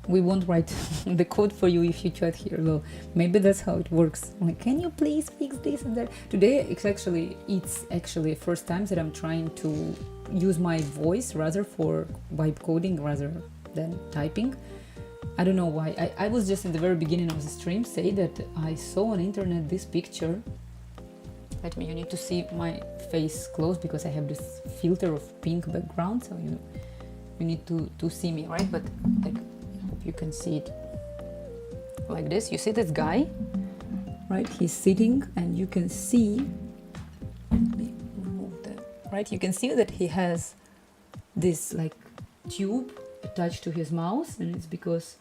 we won't write the code for you if you chat here. Well, maybe that's how it works. I'm like, can you please fix this and that? Today it's actually first time that I'm trying to use my voice rather for vibe coding rather than typing. I don't know why. I was just in the very beginning of the stream say that I saw on internet this picture. Let me, you need to see my face close because I have this filter of pink background, so you need to see me, right? But like, I hope you can see it like this. You see this guy, right? He's sitting and you can see, let me remove that, right? You can see that he has this like tube attached to his mouth, and it's because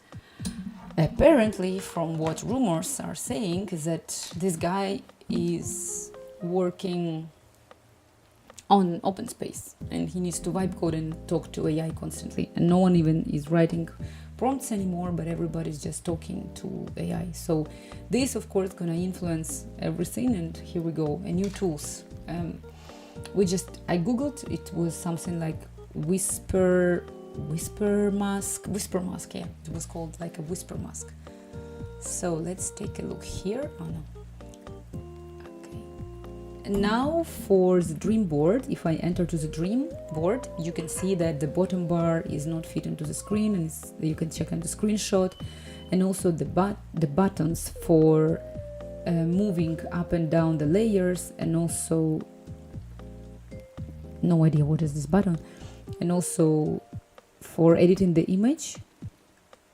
apparently from what rumors are saying is that this guy is working on open space and he needs to vibe code and talk to AI constantly, and no one even is writing prompts anymore, but everybody's just talking to AI. So this of course gonna influence everything, and here we go, a new tools. I googled, it was something like whisper mask, yeah, it was called like a whisper mask. So let's take a look here. Oh no. Now for the dream board, if I enter to the dream board, you can see that the bottom bar is not fit into the screen, and you can check on the screenshot, and also the buttons for moving up and down the layers, and also no idea what is this button, and also for editing the image.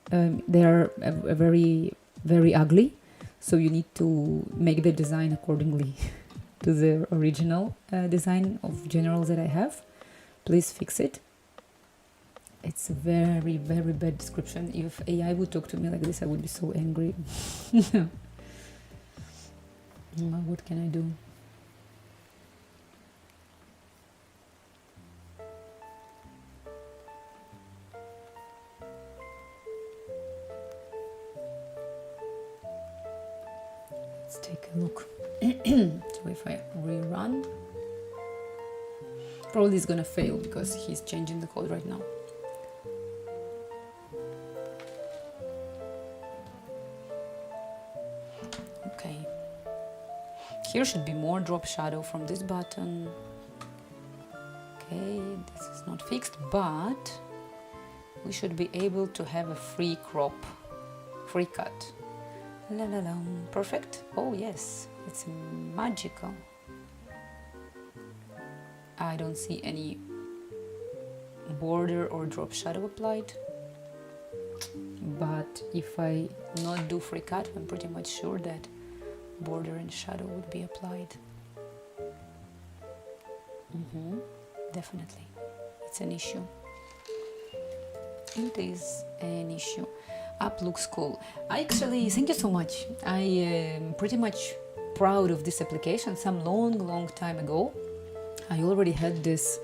They are very, very ugly, so you need to make the design accordingly to the original design of general that I have. Please fix it. It's a very, very bad description. If AI would talk to me like this, I would be so angry. What can I do? Let's take a look. So if I rerun, probably it's gonna fail because he's changing the code right now. Okay, here should be more drop shadow from this button. Okay, this is not fixed, but we should be able to have a free crop, free cut. La la la, perfect. Oh yes, it's magical. I don't see any border or drop shadow applied, but if I not do free cut, I'm pretty much sure that border and shadow would be applied. Definitely, it's an issue. It is an issue. App looks cool. Thank you so much. I am pretty much proud of this application. Some long time ago, I already had this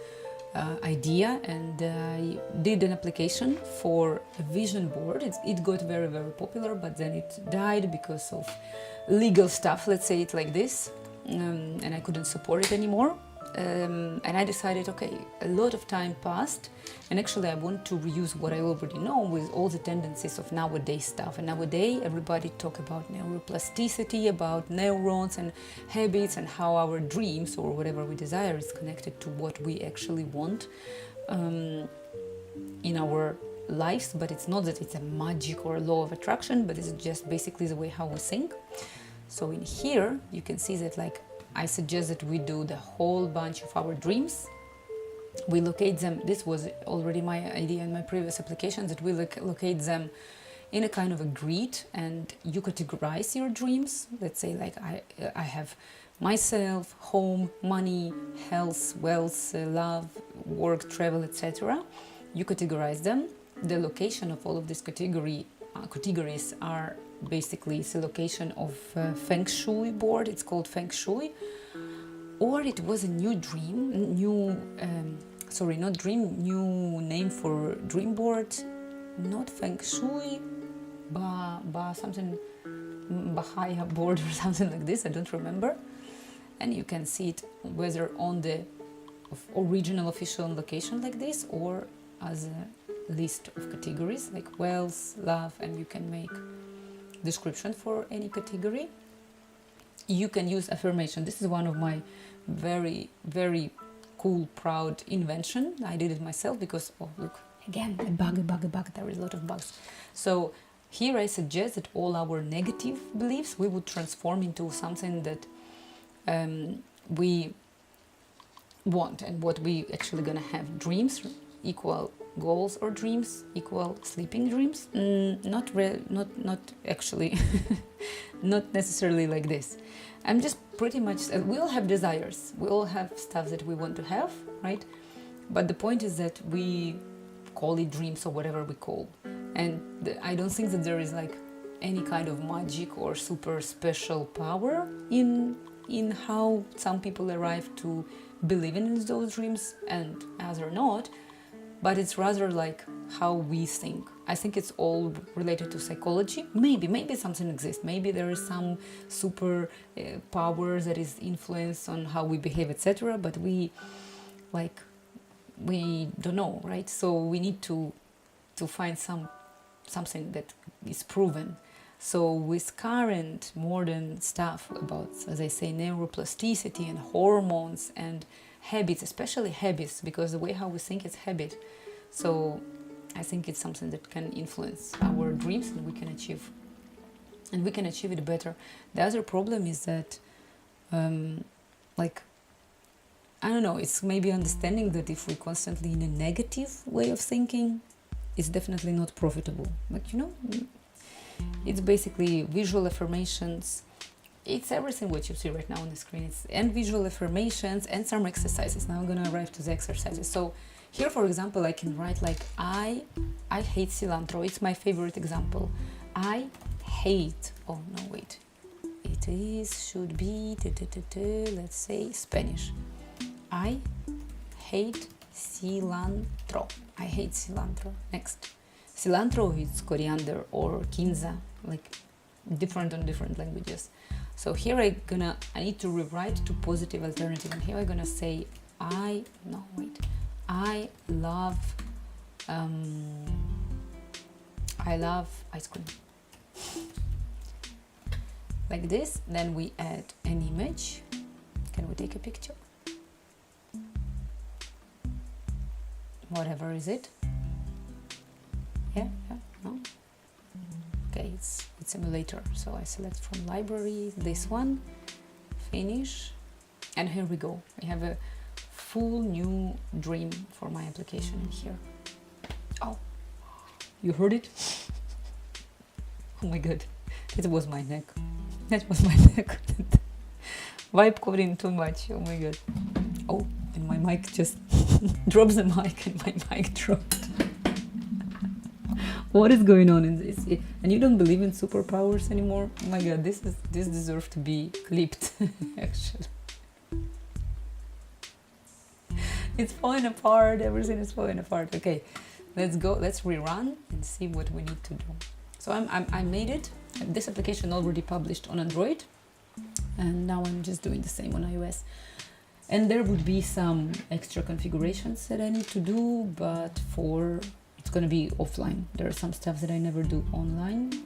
idea, and I did an application for a vision board. It got very popular, but then it died because of legal stuff, let's say it like this, and I couldn't support it anymore. And I decided, okay, a lot of time passed, and actually I want to reuse what I already know with all the tendencies of nowadays stuff. And nowadays everybody talk about neuroplasticity, about neurons and habits, and how our dreams or whatever we desire is connected to what we actually want in our lives. But it's not that it's a magic or a law of attraction, but it's just basically the way how we think. So in here you can see that, like, I suggest that we do the whole bunch of our dreams. We locate them. This was already my idea in my previous applications, that we locate them in a kind of a grid, and you categorize your dreams. Let's say, like, I have myself, home, money, health, wealth, love, work, travel, etc. You categorize them. The location of all of these categories are basically the location of Feng Shui board. It's called Feng Shui, or it was a new name for dream board, not Feng Shui, something Bahaya board or something like this. I don't remember. And you can see it whether on the original official location like this, or as a list of categories like wealth, love, and you can make description for any category. You can use affirmation. This is one of my very, very cool, proud invention. I did it myself because, oh look, again, a bug, there is a lot of bugs. So here I suggest that all our negative beliefs we would transform into something that we want, and what we actually gonna have. Dreams equal goals, or dreams equal sleeping dreams. Not actually not necessarily like this. I'm just pretty much, we all have desires, we all have stuff that we want to have, right? But the point is that we call it dreams or whatever we call, and I don't think that there is like any kind of magic or super special power in how some people arrive to believe in those dreams and others not, but it's rather like how we think. I think it's all related to psychology. Maybe something exists. Maybe there is some super power that is influence on how we behave, etc. But we don't know, right? So we need to find something that is proven. So with current modern stuff about, as I say, neuroplasticity and hormones and habits, especially habits, because the way how we think is habit. So I think it's something that can influence our dreams, and we can achieve it better. The other problem is that I don't know, it's maybe understanding that if we're constantly in a negative way of thinking, it's definitely not profitable. Like, you know, it's basically visual affirmations. It's everything what you see right now on the screen. And visual affirmations and some exercises. Now I'm gonna arrive to the exercises. So here, for example, I can write like I hate cilantro. It's my favorite example. I hate. Oh no, wait. It should be. Let's say Spanish. I hate cilantro. I hate cilantro. Next. Cilantro is coriander or quinza, like different on different languages. So here I need to rewrite to positive alternative, and here I'm gonna say I love ice cream. Like this. Then we add an image. Can we take a picture? Whatever is it? Yeah, no? Okay, it's emulator. So I select from library this one, finish, and here we go. We have a full new dream for my application in here. Oh, you heard it? Oh my god, it was my neck. That was my neck. Vibe coding too much. Oh my god. Oh, and my mic just drops the mic, and my mic dropped. What is going on in this? And you don't believe in superpowers anymore? Oh my god, this deserves to be clipped. Actually, it's falling apart. Everything is falling apart. Okay, let's go. Let's rerun and see what we need to do. So I made it. This application already published on Android, and now I'm just doing the same on iOS. And there would be some extra configurations that I need to do, but it's going to be offline. There are some stuff that I never do online.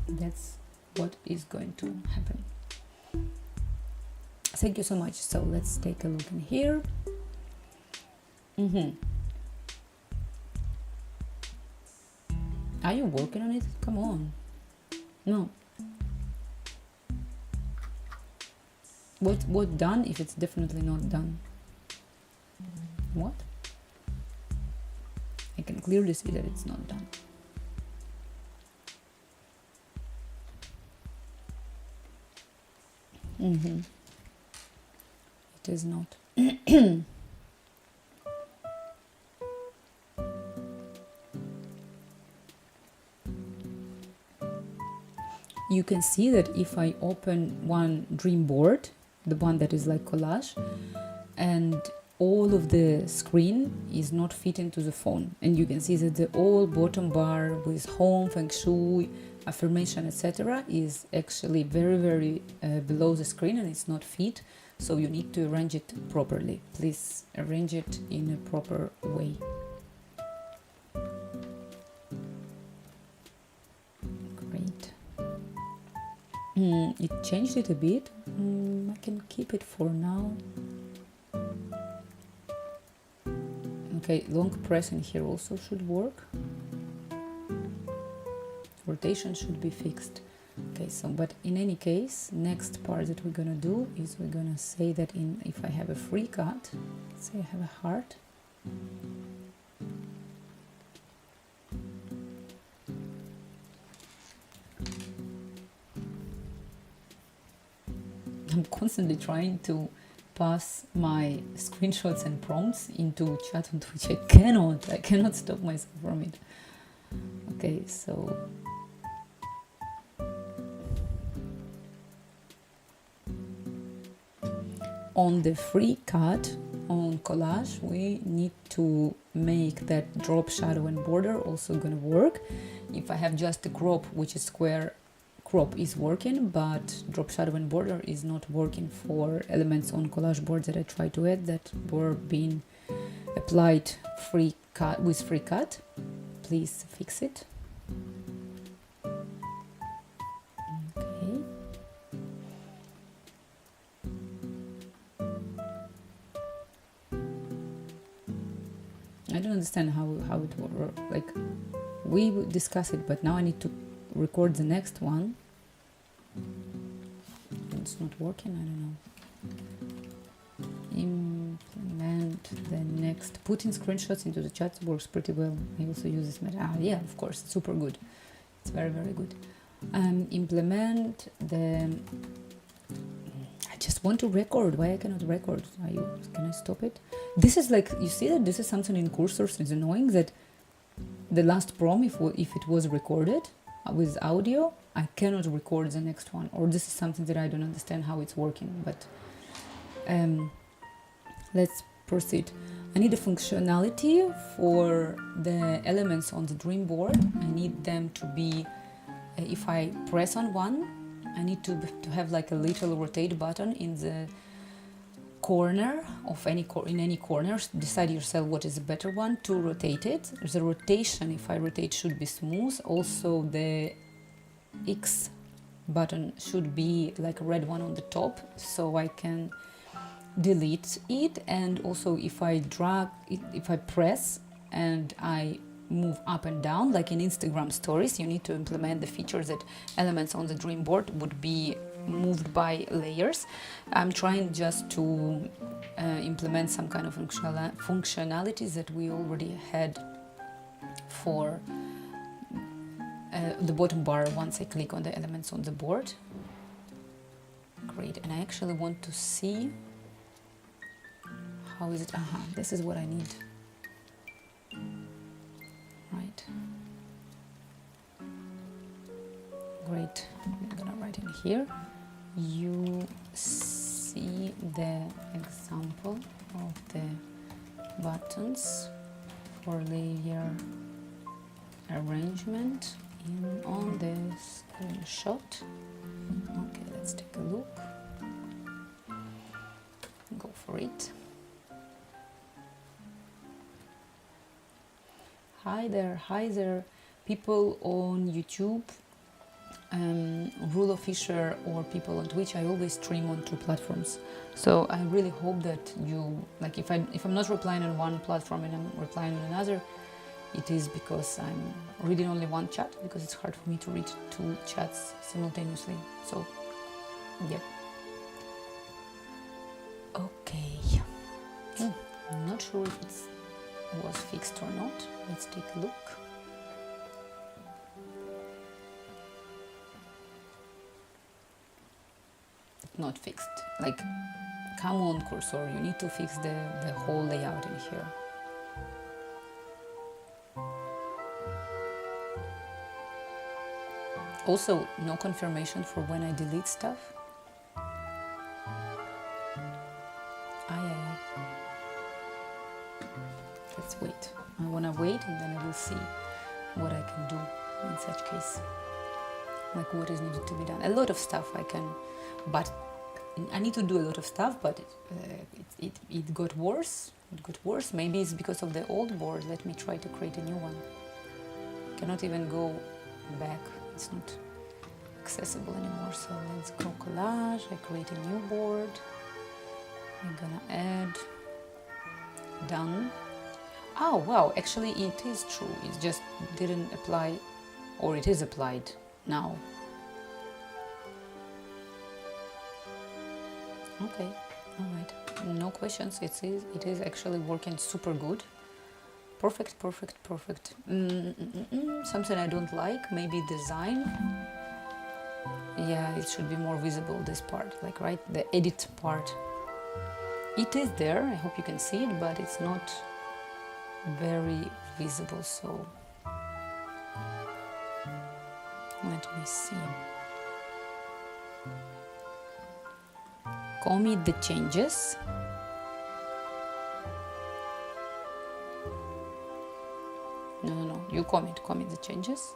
That's what is going to happen. Thank you so much. So let's take a look in here. Are you working on it? Come on. No. What done if it's definitely not done? What? I can clearly see that it's not done. It is not. You can see that if I open one dream board, the one that is like collage, and all of the screen is not fit into the phone, and you can see that the whole bottom bar with home, feng shui, affirmation, etc. is actually very, very below the screen, and it's not fit. So you need to arrange it properly. Please arrange it in a proper way. It changed it a bit. I can keep it for now. Okay, long press in here also should work. Rotation should be fixed. Okay, so but in any case, next part that we're gonna do is we're gonna say that if I have a free cut, say I have a heart, I'm constantly trying to pass my screenshots and prompts into chat on Twitch. I cannot stop myself from it. Okay, so on the free cut on collage, we need to make that drop, shadow and border also gonna work. If I have just a crop, which is square, crop is working, but drop, shadow and border is not working for elements on collage boards that I try to add that were being applied free cut with free cut. Please fix it. Okay. I don't understand how it works. Like, we discuss it, but now I need to record the next one. It's not working, I don't know. Implement the next. Putting screenshots into the chat works pretty well. I also use this method. Yeah, of course, super good. It's very, very good. Implement the... I just want to record. Why I cannot record? Can I stop it? This is like, you see that this is something in cursors. It's annoying that the last prom, if it was recorded with audio, I cannot record the next one. Or this is something that I don't understand how it's working. But let's proceed. I need a functionality for the elements on the dream board. I need them to be, if I press on one, I need to have like a little rotate button in the corner of in any corner. Decide yourself what is the better one to rotate it. The rotation, if I rotate, should be smooth. Also the X button should be like a red one on the top, so I can delete it. And also if I drag it, if I press and I move up and down, like in Instagram stories, you need to implement the features that elements on the dream board would be moved by layers. I'm trying just to implement some kind of functionalities that we already had for the bottom bar once I click on the elements on the board. Great, and I actually want to see how is it. This is what I need. Right. Great. I'm gonna write in here. You see the example of the buttons for layer arrangement on the screenshot. Okay, let's take a look. Go for it. Hi there, people on YouTube, Rule of Fisher, or people on Twitch. I always stream on 2 platforms, so I really hope that you, like, if I'm not replying on one platform and I'm replying on another, it is because I'm reading only one chat, because it's hard for me to read 2 chats simultaneously. So, yep. Okay. I'm not sure if it was fixed or not. Let's take a look. Not fixed. Like, come on, cursor, you need to fix the whole layout in here. Also, no confirmation for when I delete stuff. Let's wait. I want to wait, and then I will see what I can do in such case. Like, what is needed to be done. A lot of stuff I can, but I need to do a lot of stuff, but it got worse. It got worse. Maybe it's because of the old board. Let me try to create a new one. Cannot even go back. It's not accessible anymore. So let's go collage. I create a new board. I'm gonna add. Done. Oh wow, actually it is true. It just didn't apply, or it is applied now. Okay, all right. No questions. It is actually working super good. Perfect. Something I don't like, maybe design. Yeah, it should be more visible, this part, like right, the edit part. It is there, I hope you can see it, but it's not very visible, so let me see. Commit the changes. No, you commit the changes.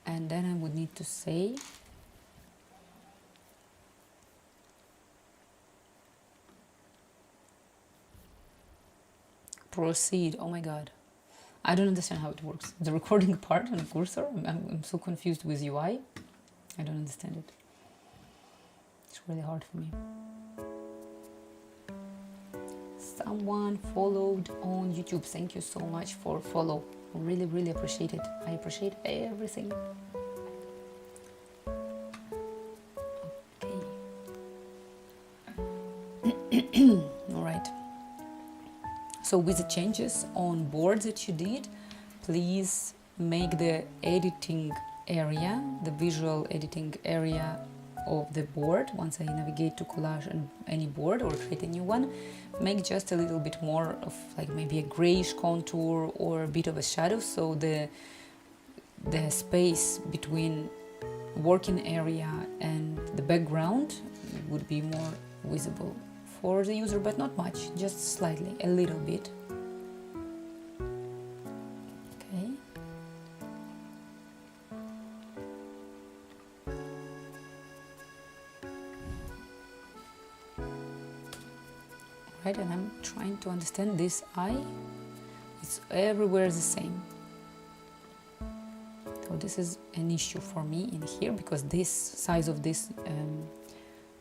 And then I would need to say proceed. Oh my god, I don't understand how it works. The recording part and the cursor, I'm so confused with UI. I don't understand it. It's really hard for me. Someone followed on YouTube. Thank you so much for follow. Really appreciate it. I appreciate everything. Okay. All right. So with the changes on boards that you did, please make the editing area, the visual editing area of the board, once I navigate to collage and any board or create a new one, make just a little bit more of like maybe a grayish contour or a bit of a shadow, so the space between working area and the background would be more visible for the user, but not much, just slightly, a little bit. Okay. Right, and I'm trying to understand this eye. It's everywhere the same. So this is an issue for me in here, because this size of this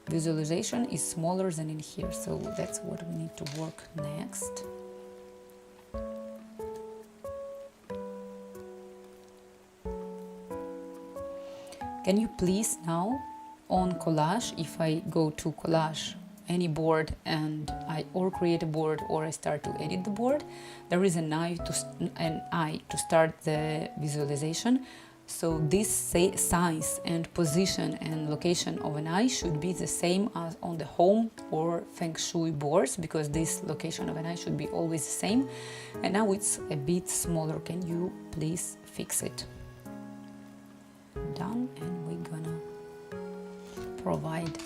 visualization is smaller than in here. So that's what we need to work next. Can you please now on collage, if I go to collage, any board, and I or create a board or I start to edit the board, there is an eye to start the visualization. So this size and position and location of an eye should be the same as on the home or feng shui boards, because this location of an eye should be always the same. And now it's a bit smaller. Can you please fix it? Done, and we're gonna provide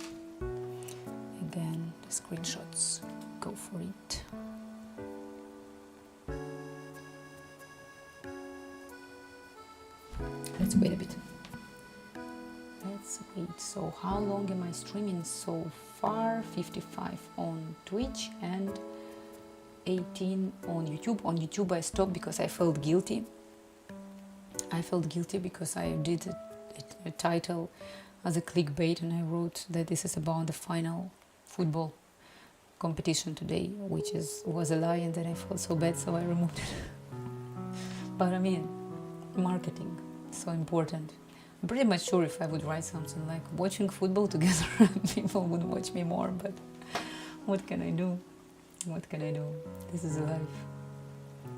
again the screenshots. Go for it. Let's wait a bit. Let's wait. So how long am I streaming so far? 55 on Twitch and 18 on YouTube. On YouTube I stopped because I felt guilty. I felt guilty because I did a title as a clickbait, and I wrote that this is about the final football competition today, which was a lie, and then I felt so bad, so I removed it. But I mean, marketing, so important. I'm pretty much sure if I would write something like watching football together, people would watch me more, but what can I do? What can I do? This is life.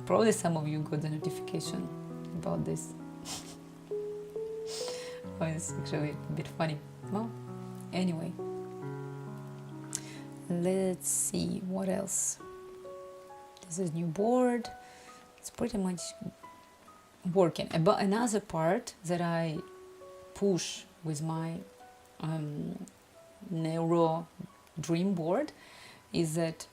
Probably some of you got the notification about this. Oh, it's actually a bit funny. Well, anyway. Let's see what else. This is new board. It's pretty much working. About another part that I push with my neuro dream board is that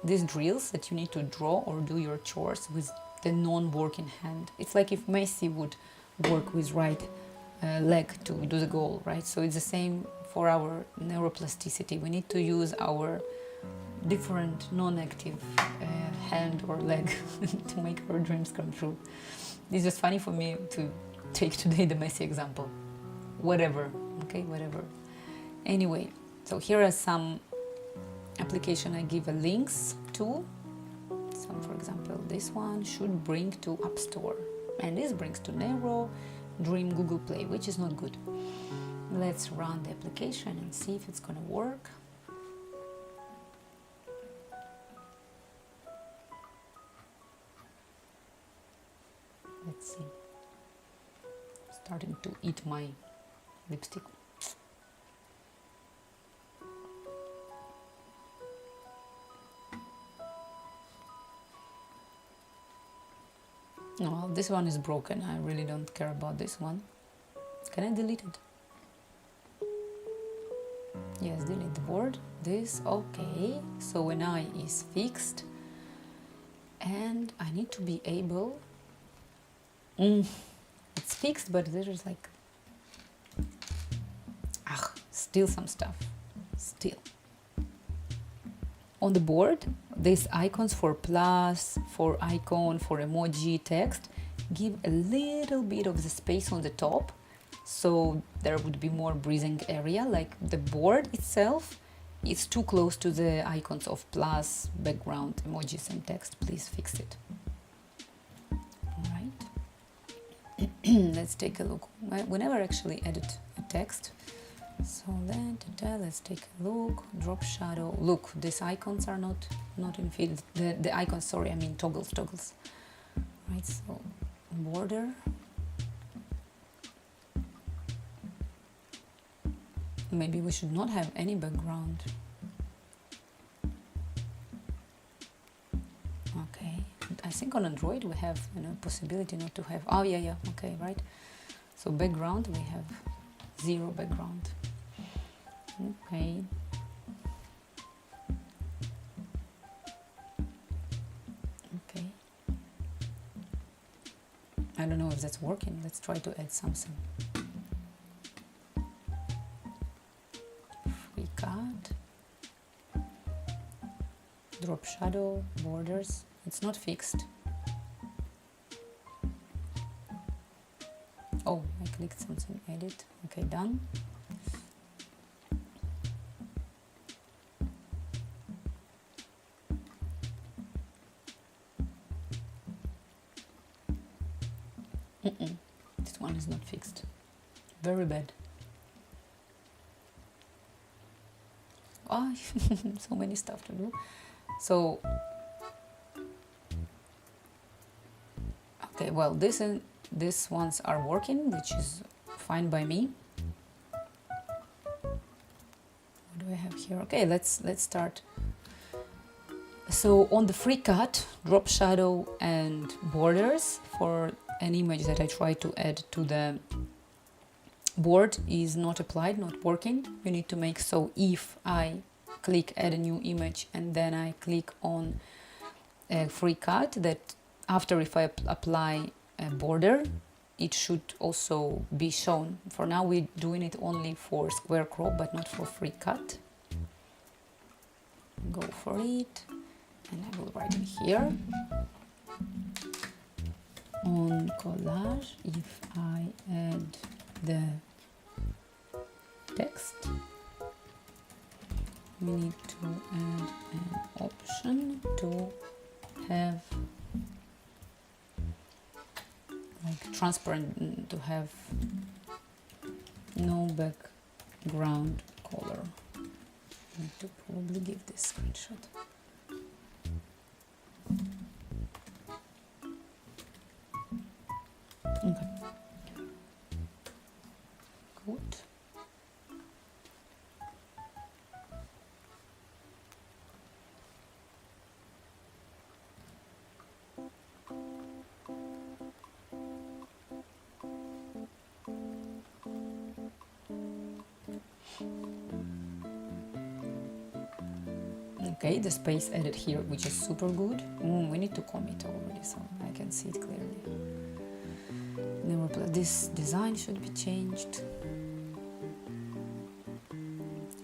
these drills that you need to draw or do your chores with the non-working hand. It's like if Messi would work with right leg to do the goal, right? So it's the same for our neuroplasticity. We need to use our different non-active hand or leg to make our dreams come true. It's just funny for me to take today the messy example. Whatever, okay, whatever. Anyway, so here are some application I give a links to. So for example, this one should bring to App Store, and this brings to Neuro, Dream, Google Play, which is not good. Let's run the application and see if it's gonna work. Let's see. Starting to eat my lipstick. Oh, this one is broken. I really don't care about this one. Can I delete it? Yes, delete the board. This, okay. So an eye is fixed. And I need to be able... It's fixed, but there is like... still some stuff. Still. On the board, these icons for plus, for icon, for emoji, text, give a little bit of the space on the top, so there would be more breathing area. Like the board itself is too close to the icons of plus, background, emojis and text. Please fix it. All right. Let's take a look. We never actually edit a text. So then, let's take a look. Drop shadow. Look, these icons are not in field. The icons, sorry, I mean toggles. Right, so border. Maybe we should not have any background. Okay, I think on Android we have possibility not to have. Oh yeah, okay, right. So background, we have 0 background. Okay. Okay. I don't know if that's working. Let's try to add something. Free cut. Drop shadow, borders. It's not fixed. Oh, I clicked something, edit. Okay, done. This one is not fixed. Very bad. Oh, so many stuff to do. So, okay, well, these ones are working, which is fine by me. What do I have here? Okay, let's start. So on the free cut, drop shadow and borders for an image that I try to add to the board is not applied, not working. You need to make so if I click add a new image and then I click on a free cut, that after if I apply a border, it should also be shown. For now we're doing it only for square crop but not for free cut. Go for it, and I will write in here on collage if I add the text, we need to add an option to have like transparent, to have no background color. I need to probably give this screenshot. Okay. Good. Okay, the space added here, which is super good. We need to commit already, so I can see it clearly. This design should be changed.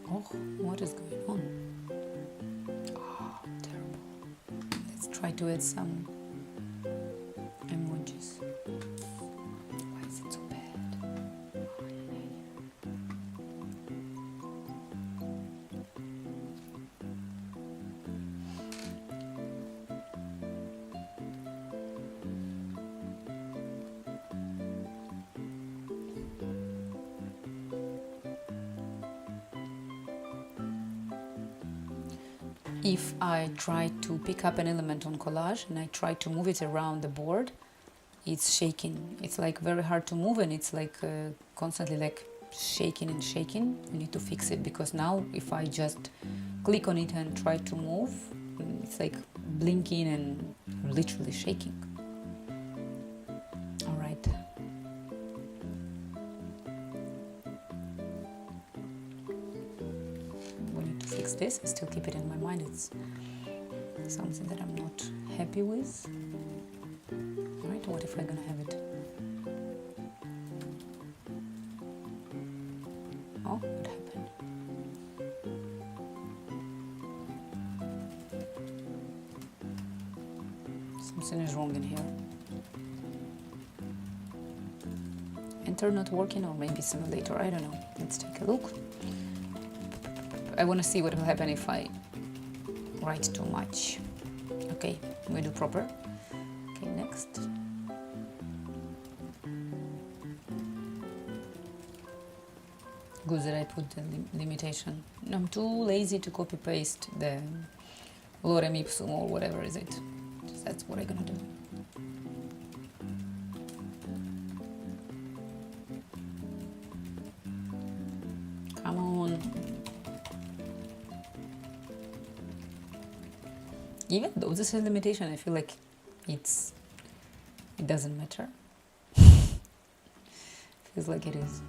Oh, what is going on? Oh, terrible. Let's try to add some emojis. Why is it so if I try to pick up an element on collage and I try to move it around the board, it's shaking. It's like very hard to move, and it's like constantly like shaking and shaking. I need to fix it, because now if I just click on it and try to move, it's like blinking and literally shaking. All right. We need to fix this. I still keep it in my mind. It's something that I'm not happy with. All right, what if I'm gonna have it? Oh, what happened? Something is wrong in here. Enter not working, or maybe simulator, I don't know. Let's take a look. I want to see what will happen if I write too much. Okay, we do proper. Okay, next. Good that I put the limitation. I'm too lazy to copy paste the lorem ipsum or whatever is it. That's what I'm gonna do. Come on. Even though this is a limitation, I feel like it doesn't matter. Feels like it is.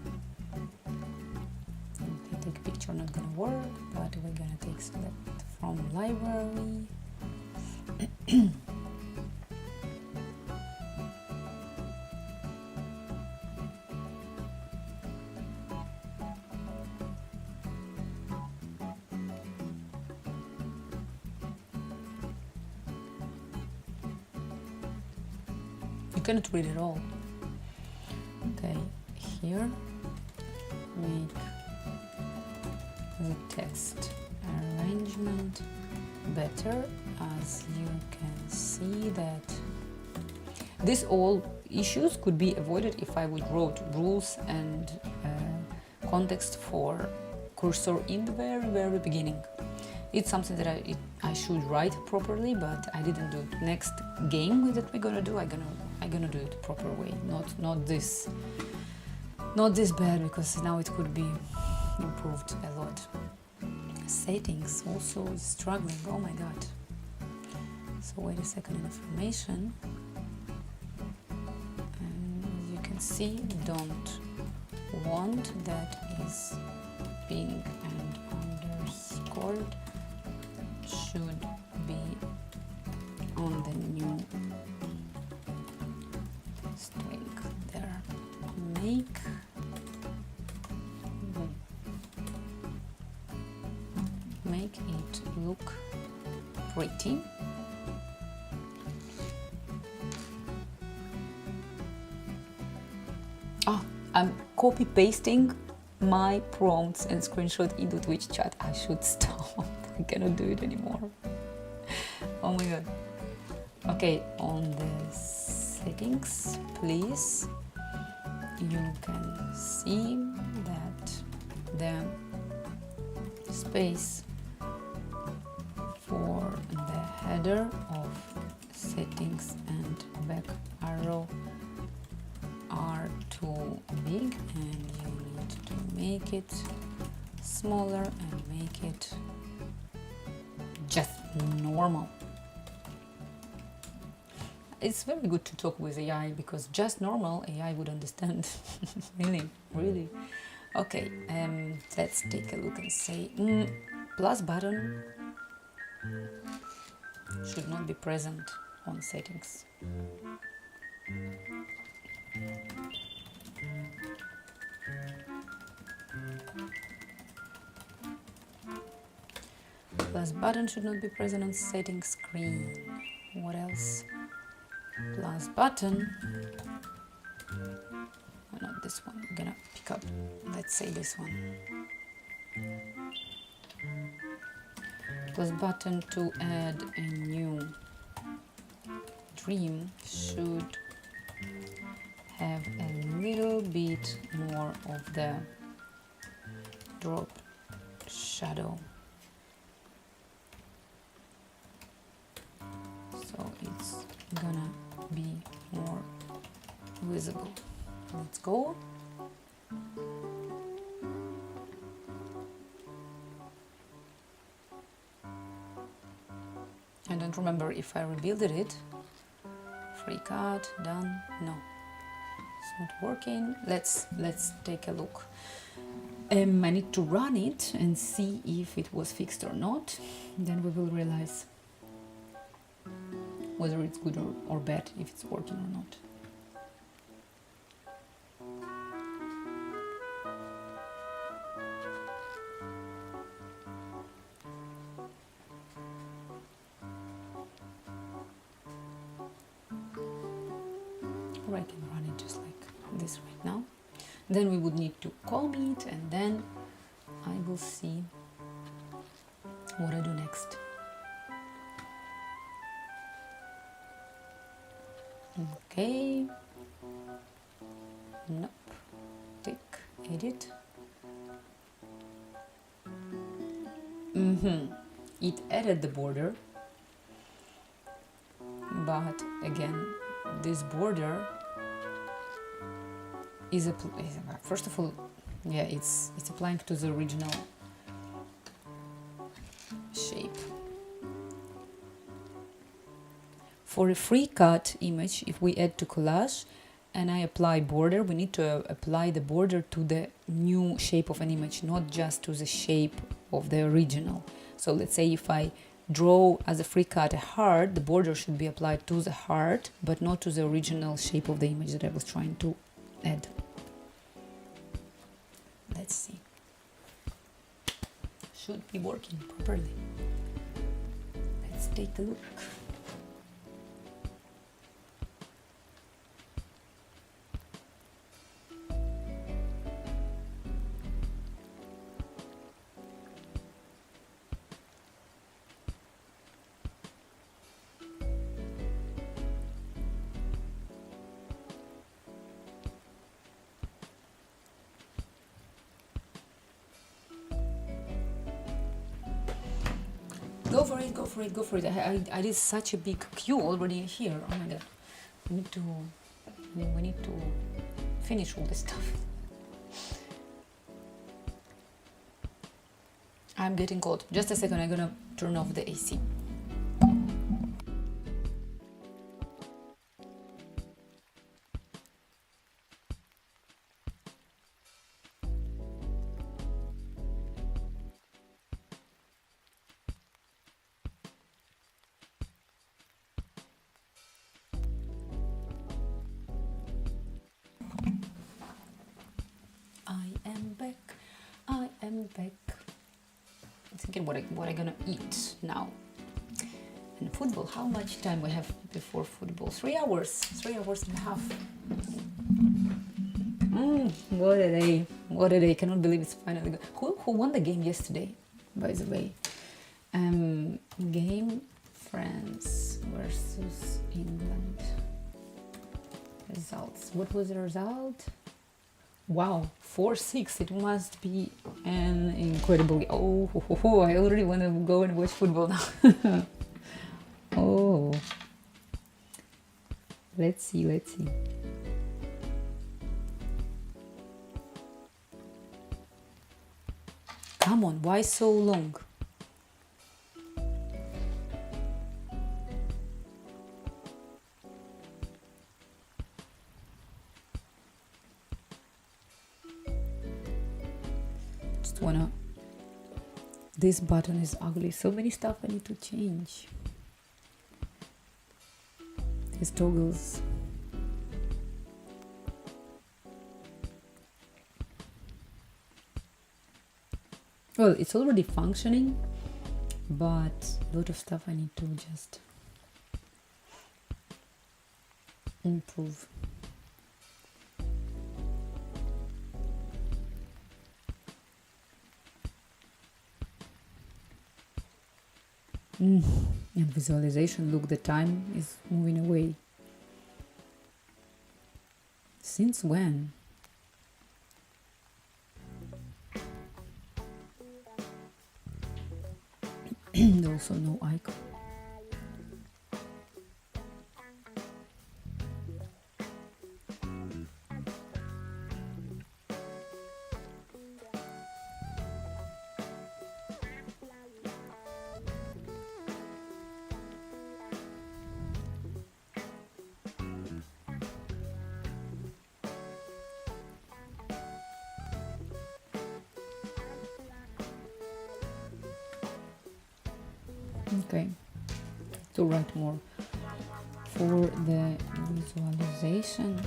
Okay, take picture not gonna work, but we're gonna take select from library. You cannot read it all. Okay, here make the text arrangement better, as you can see that these all issues could be avoided if I would wrote rules and context for cursor in the very beginning. It's something that I should write properly, but I didn't do it. Next game that we're gonna do, I'm gonna do it proper way, not this bad, because now it could be improved a lot. Settings also is struggling. Oh my god. So wait a second, information, and as you can see, don't want that is pink and underscored, should be on the new string there. Make it look pretty. I'm copy pasting my prompts and screenshot into Twitch chat. I should stop. I cannot do it anymore. Oh my god. Okay, on the settings, please, you can see that the space for the header of settings and back arrow are too big, and you need to make it smaller and make it just normal. It's very good to talk with AI, because just normal AI would understand. really. Okay, let's take a look and say plus button should not be present on settings. Plus button should not be present on settings screen. What else? Plus button. Oh, not this one. I'm gonna pick up, let's say this one. Plus button to add a new dream should have a little bit more of the drop shadow. it's gonna be more visible. Let's go. I don't remember if I rebuilded it. Free cut, done. No, it's not working. Let's take a look. I need to run it and see if it was fixed or not. Then we will realize whether it's good or bad, if it's working or not. Or I can run it just like this right now. Then we would need to comb it, and then I will see what I do next. Okay. Nope. Tick. Edit. It added the border, but again, this border is first of all, yeah, it's applying to the original shape. For a free cut image, if we add to collage and I apply border, we need to apply the border to the new shape of an image, not just to the shape of the original. So let's say if I draw as a free cut a heart, the border should be applied to the heart, but not to the original shape of the image that I was trying to add. Let's see. Should be working properly. Let's take a look. Go for it, go for it, go for it. I did such a big queue already here. Oh my god. We need to finish all this stuff. I'm getting cold. Just a second, I'm gonna turn off the AC. I am back. I'm thinking what I'm gonna eat now. And football, how much time we have before football? 3 hours, 3 hours and a half. What a day, what a day. Cannot believe it's finally gone. Who won the game yesterday, by the way? Game France versus England. Results. What was the result? Wow, 4-6. It must be an incredible. I already want to go and watch football now. Oh, let's see. Come on, why so long? This button is ugly. So many stuff I need to change. These toggles. Well, it's already functioning, but a lot of stuff I need to just improve. And visualization, look, the time is moving away. Since when? Also no icon. Okay, to write more. For the visualization,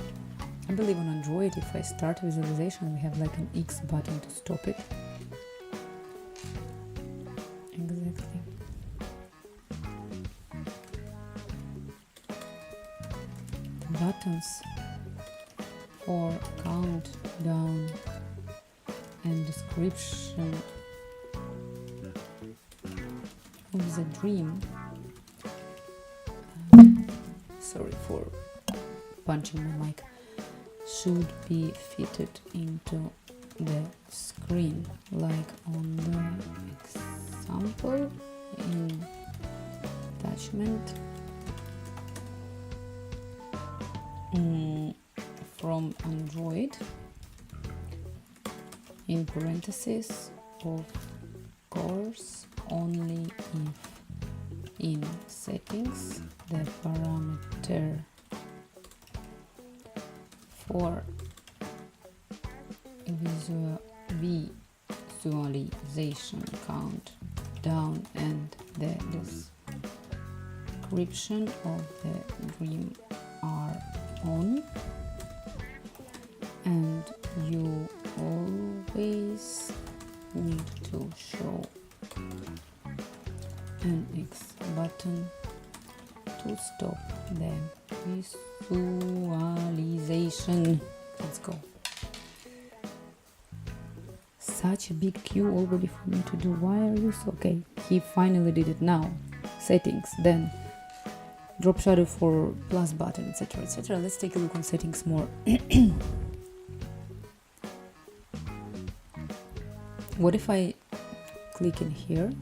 I believe on Android, if I start visualization, we have like an X button to stop it. Exactly. The buttons for countdown and description of the dream. Sorry for punching my mic. Should be fitted into the screen, like on the example in attachment from Android, in parentheses, of course, only if in settings the parameter for visualization countdown and the description of the dream are on, and you always need to show an X button to stop the visualization. Let's go. Such a big queue already for me to do. Why are you so... Okay, he finally did it now. Settings, then drop shadow for plus button, etc, etc. Let's take a look on settings more. What if I click in here?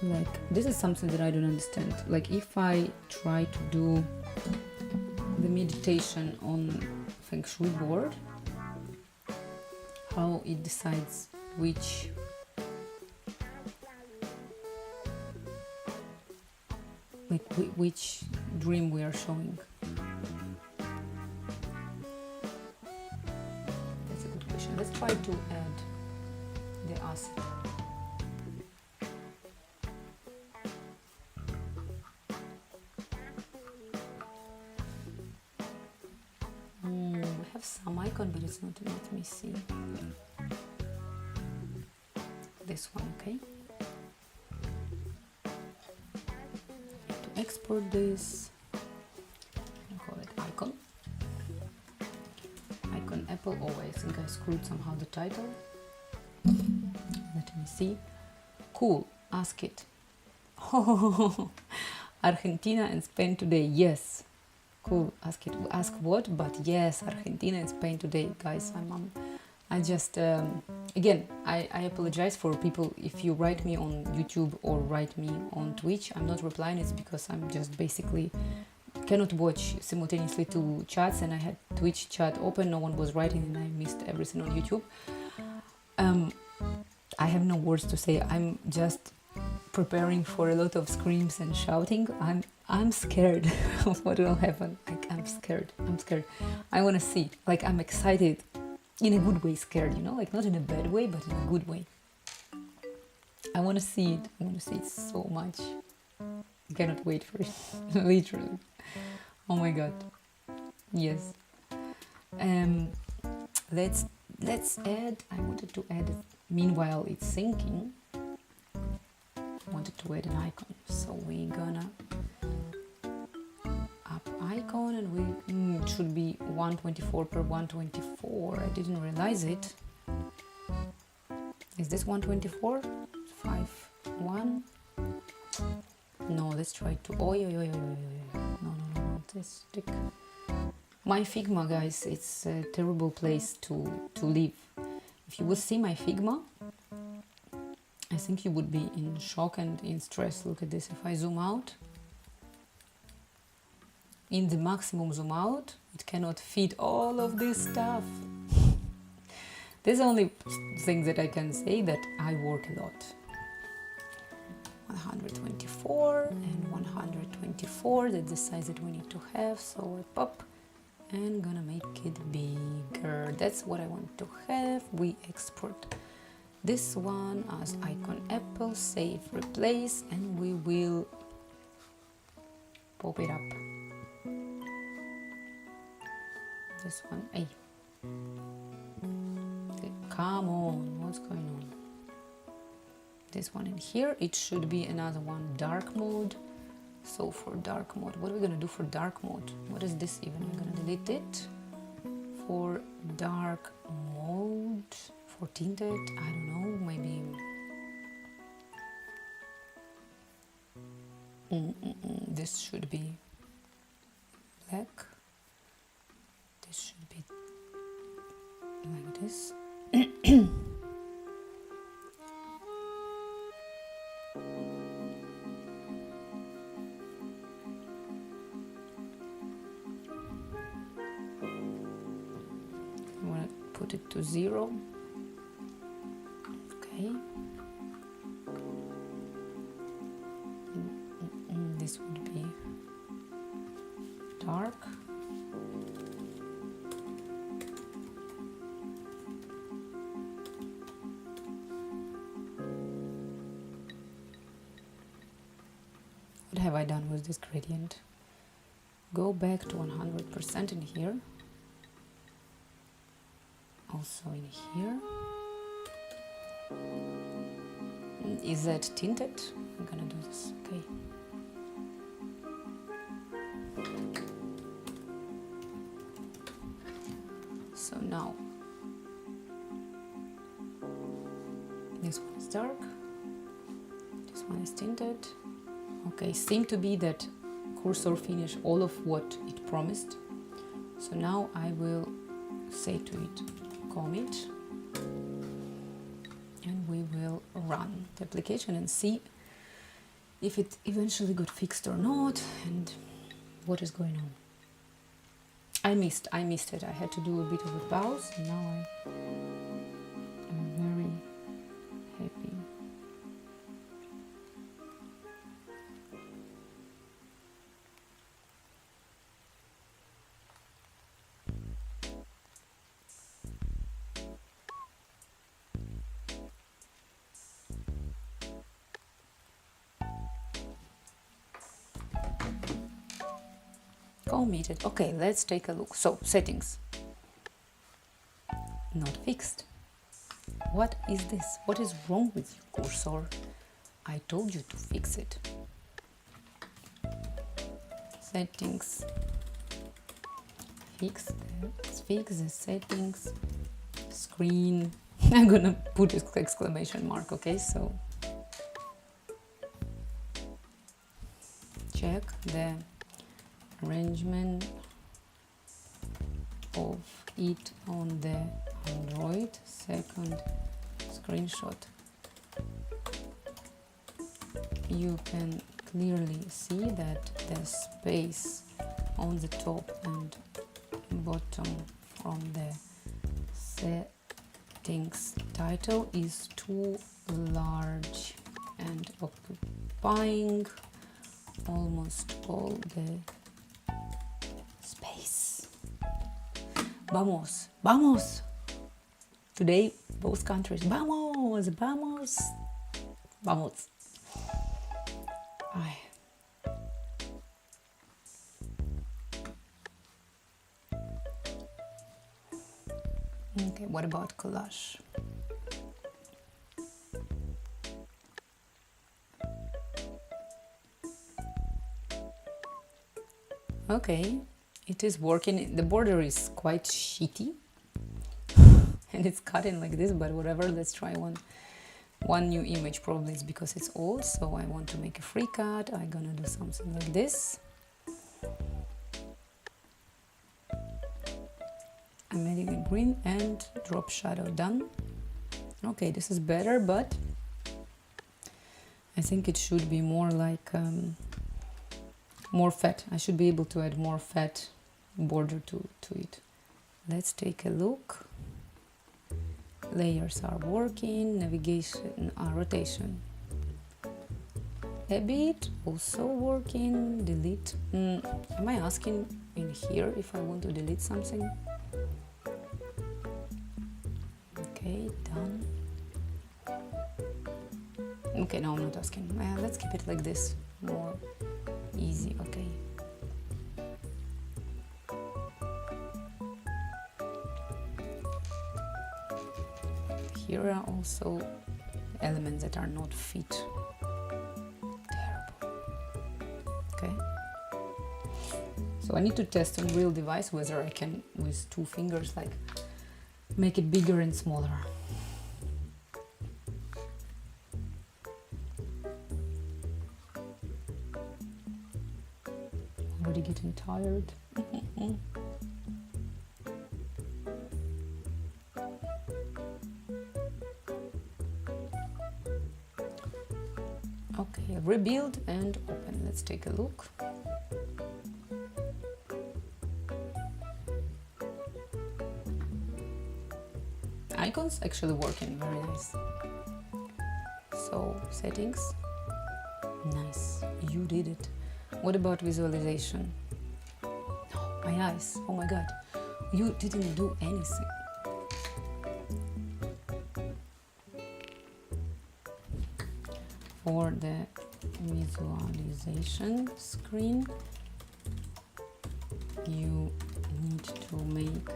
Like, this is something that I don't understand. Like, if I try to do the meditation on Feng Shui board, how it decides which which dream we are showing. That's a good question. Let's try to add the asset. We have some icon, but it's not. Let me see. This one, okay. To export this, I call it icon. Icon Apple. Oh, I think I screwed somehow the title. Let me see. Cool. Ask it. Oh, Argentina and Spain today. Yes. Cool. Ask it. Ask what? But yes, Argentina and Spain today, guys. I just again, I apologize for people if you write me on YouTube or write me on Twitch. I'm not replying. It's because I'm just basically cannot watch simultaneously two chats, and I had Twitch chat open. No one was writing, and I missed everything on YouTube. I have no words to say. I'm just preparing for a lot of screams and shouting. I'm scared of what will happen. Like, I'm scared. I want to see. Like, I'm excited. In a good way, scared, you know, like not in a bad way, but in a good way. I want to see it. I want to see it so much. I cannot wait for it. Literally. Oh my god. Yes. Let's add. I wanted to add. Meanwhile, it's syncing. I wanted to add an icon, so we're gonna up icon, and it should be 124 per 124. I didn't realize it. Is this 124? 5 1? No, let's try to. Oh, no, this stick. My Figma, guys, it's a terrible place to live. If you would see my Figma, I think you would be in shock and in stress. Look at this. If I zoom out, in the maximum zoom out, it cannot fit all of this stuff. There's only thing that I can say, that I work a lot. 124 and 124, that's the size that we need to have. So I pop and gonna make it bigger. That's what I want to have. We export this one as icon apple, save, replace, and we will pop it up. This one, hey, come on, what's going on? This one in here, it should be another one, dark mode. So for dark mode, what are we gonna do for dark mode? What is this even? I'm gonna delete it. For dark mode, for tinted, I don't know, maybe this should be black. This should be like this. I want to put it to 0. Okay. This would be dark. What have I done with this gradient? Go back to 100% in here. Also in here. Is that tinted? I'm gonna do this, okay. So now, this one is dark, this one is tinted. Okay, seemed to be that cursor finish all of what it promised. So now I will say to it, commit, and we will run the application and see if it eventually got fixed or not and what is going on. I missed it. I had to do a bit of a pause, and now I'm very happy. Committed. Okay, let's take a look. So, settings. Not fixed. What is this? What is wrong with your cursor? I told you to fix it. Settings. Fix the settings. Screen. I'm gonna put an exclamation mark, okay? So, check the arrangement of it on the Android. Second screenshot. You can clearly see that the space on the top and bottom from the settings title is too large and occupying almost all the space. Vamos, vamos! Today, both countries. Vamos, vamos, vamos. Ay. Okay, what about collage? Okay, it is working. The border is quite shitty and it's cutting like this, but whatever, let's try one new image. Probably it's because it's old, so I want to make a free cut. I'm gonna do something like this. I'm adding a green and drop shadow. Done. Okay, this is better, but I think it should be more like more fat. I should be able to add more fat border to it. Let's take a look. Layers are working. Navigation, rotation a bit, also working. Delete. Am I asking in here if I want to delete something? Okay, done. Okay, no, I'm not asking. Let's keep it like this, more easy. Okay. Here are also elements that are not fit. Terrible. Okay. So I need to test on real device whether I can, with 2 fingers, like make it bigger and smaller. Already getting tired. Okay, rebuild and open. Let's take a look. Icons actually working very nice. So settings, nice, you did it. What about visualization? Oh, my eyes, oh my god, you didn't do anything. For the visualization screen, you need to make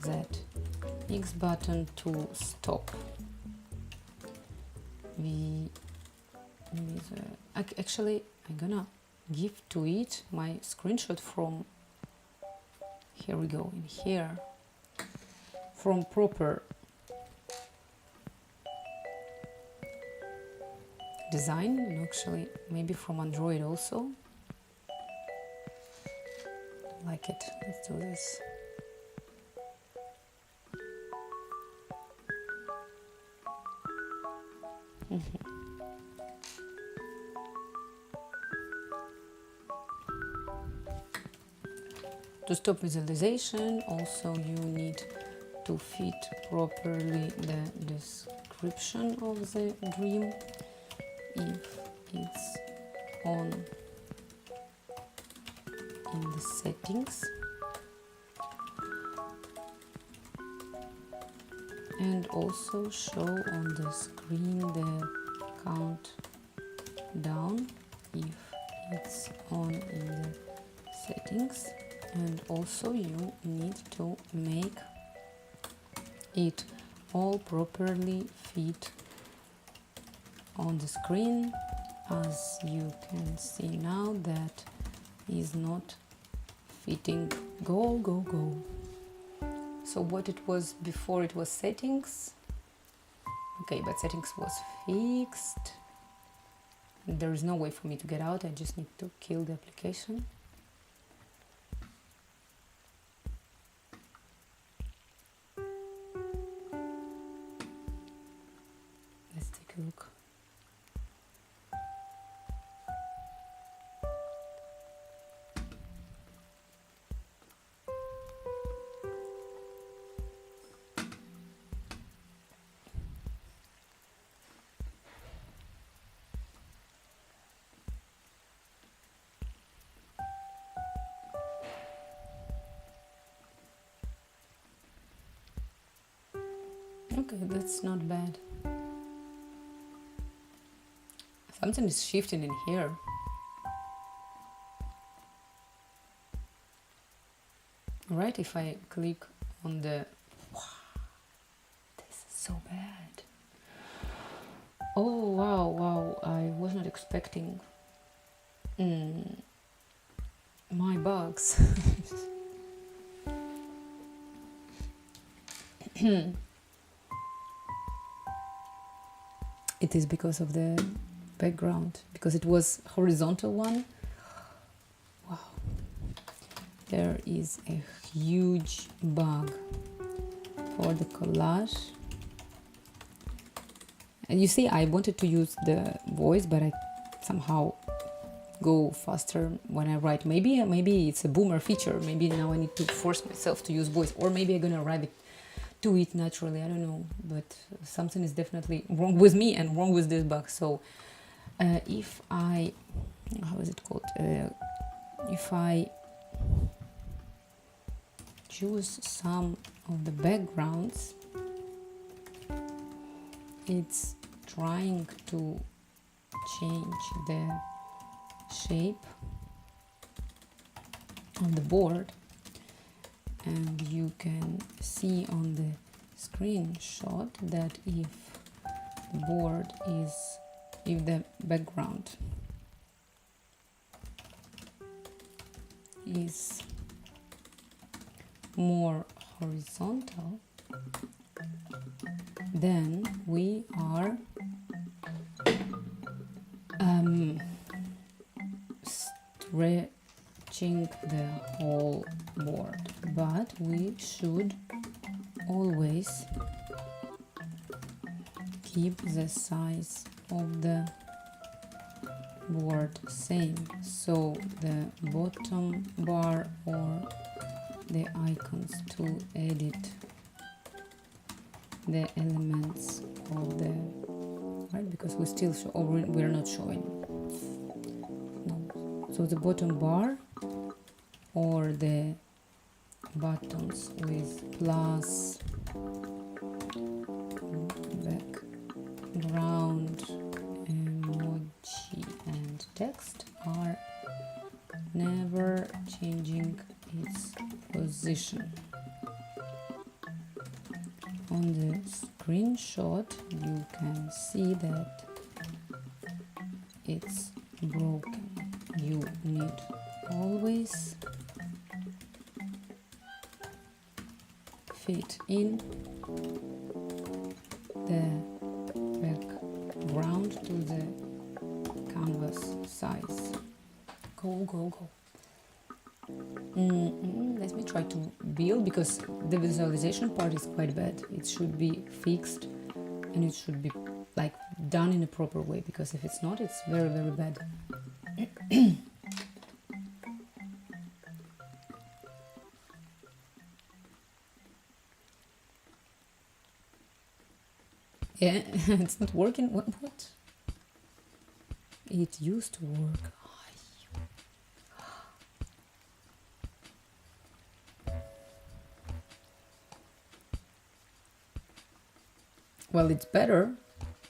that X button to stop. Actually, I'm gonna give to it my screenshot from, here we go, in here, from proper design, and actually maybe from Android also. Like it. Let's do this. To stop visualization, also you need to fit properly the description of the dream. If it's on in the settings, and also show on the screen the countdown if it's on in the settings. And also you need to make it all properly fit on the screen. As you can see now, that is not fitting. Go, go, go. So what it was before, it was settings. Okay, but settings was fixed. There is no way for me to get out. I just need to kill the application. Let's take a look. Okay, that's not bad. Something is shifting in here. Right, if I click on the... Wow, this is so bad. Oh, wow, wow, I was not expecting my bugs. It is because of the background, because it was horizontal one. Wow, there is a huge bug for the collage. And you see, I wanted to use the voice, but I somehow go faster when I write. Maybe it's a boomer feature. Maybe now I need to force myself to use voice, or maybe I'm gonna arrive to it naturally. I don't know, but something is definitely wrong with me and wrong with this bug. So if I, how is it called? If I choose some of the backgrounds, it's trying to change the shape on the board, and you can see on the screenshot that if the background is more horizontal, then we are stretching the whole board, but we should always keep the size of the board same, so the bottom bar or the icons to edit the elements of the right, because we still show, or we're not showing, no. So the bottom bar or the buttons with plus background emoji and text are never changing its position. On the screenshot you can see that it's broken. You need always fit in the background to the canvas size. Go. Let me try to build, because the visualization part is quite bad. It should be fixed and it should be like done in a proper way, because if it's not, it's very, very bad. Yeah, it's not working. What? It used to work. Well, it's better.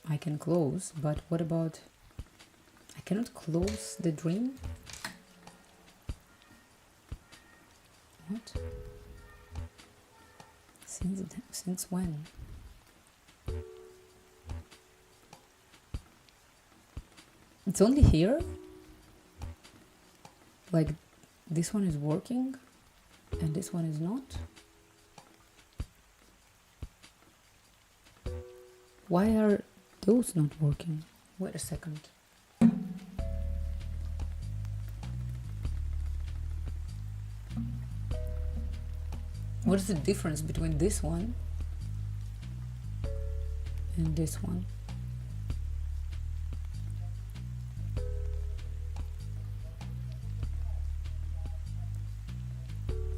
I can close, but what about... I cannot close the dream? What? Since when? It's only here? Like, this one is working and this one is not? Why are those not working? Wait a second. What is the difference between this one and this one?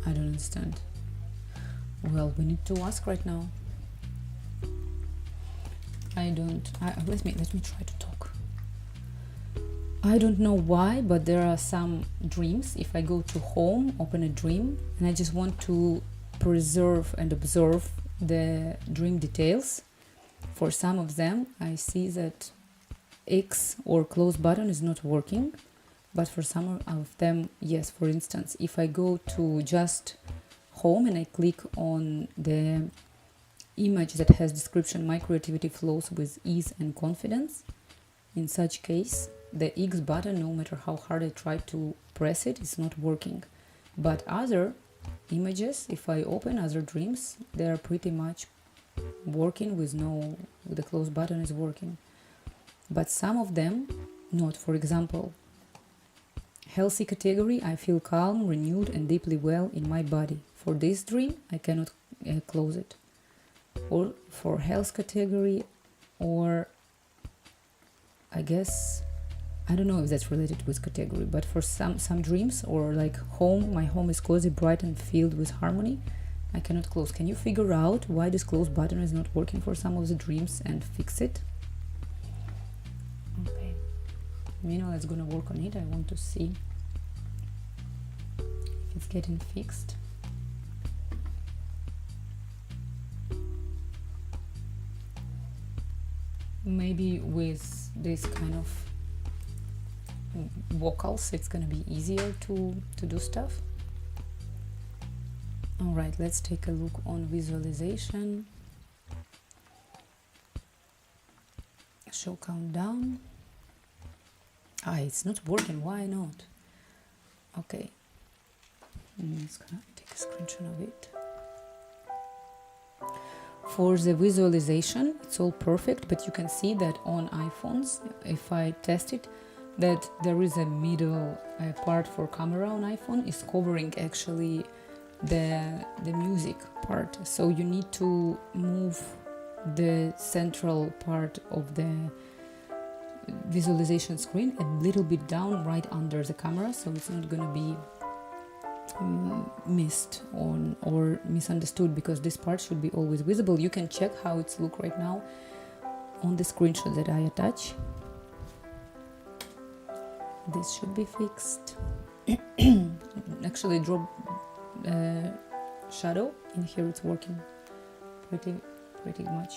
I don't understand. Well, we need to ask right now. Let me try to talk. I don't know why, but there are some dreams. If I go to home, open a dream, and I just want to preserve and observe the dream details, for some of them I see that X or close button is not working, but for some of them, yes. For instance, if I go to just home and I click on the image that has description, my creativity flows with ease and confidence, in such case the X button, no matter how hard I try to press it, is not working. But other images, if I open other dreams, they are pretty much working with the close button is working. But some of them not. For example, healthy category, I feel calm, renewed and deeply well in my body. For this dream I cannot close it. Or for health category, or I guess, I don't know if that's related with category, but for some dreams, or like home, my home is cozy, bright and filled with harmony, I cannot close. Can you figure out why this close button is not working for some of the dreams and fix it? Okay, meanwhile it's gonna work on it. I want to see if it's getting fixed. maybe with this kind of vocals it's gonna be easier to do stuff. All right, let's take a look on visualization. Show countdown. It's not working. Why not? Okay, it's gonna take a screenshot of it. For the visualization, it's all perfect, but you can see that on iPhones, if I test it, that there is a middle part for camera on iPhone is covering actually the music part. So you need to move the central part of the visualization screen a little bit down right under the camera, so it's not gonna be missed on or misunderstood, because this part should be always visible. You can check how it's look right now on the screenshot that I attach. This should be fixed. Actually drop shadow in here, it's working pretty much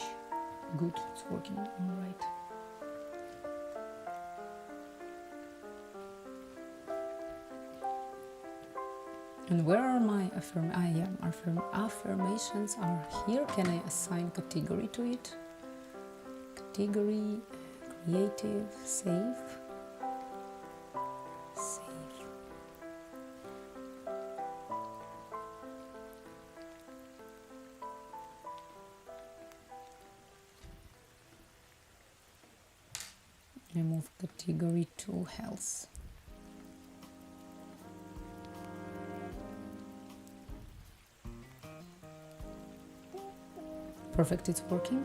good. It's working all right. And where are my affirmations are here. Can I assign category to it? Category, creative, save. Remove category to health. Perfect, it's working.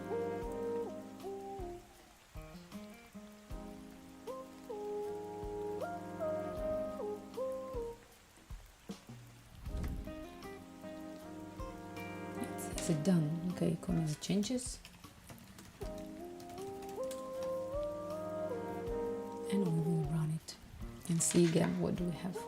Is it done? Okay, comment the changes. And we will run it and see again what do we have.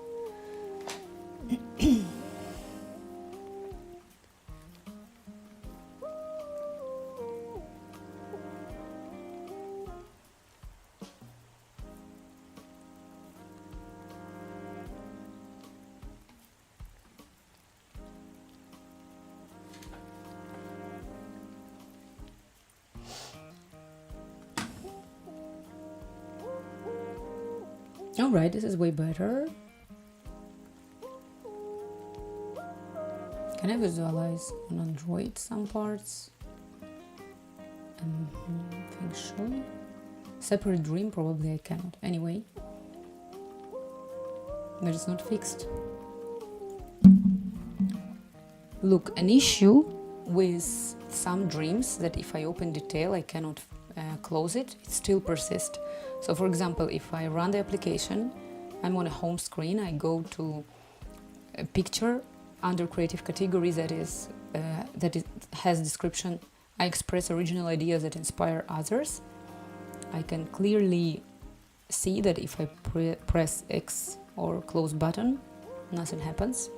All right, this is way better. Can I visualize on Android some parts? Feng Shui. Separate dream, probably I cannot. Anyway, but it's not fixed. Look, an issue with some dreams that if I open detail, I cannot close it. It still persists. So for example, if I run the application, I'm on a home screen, I go to a picture under creative category that it has description. I express original ideas that inspire others. I can clearly see that if I press X or close button, nothing happens.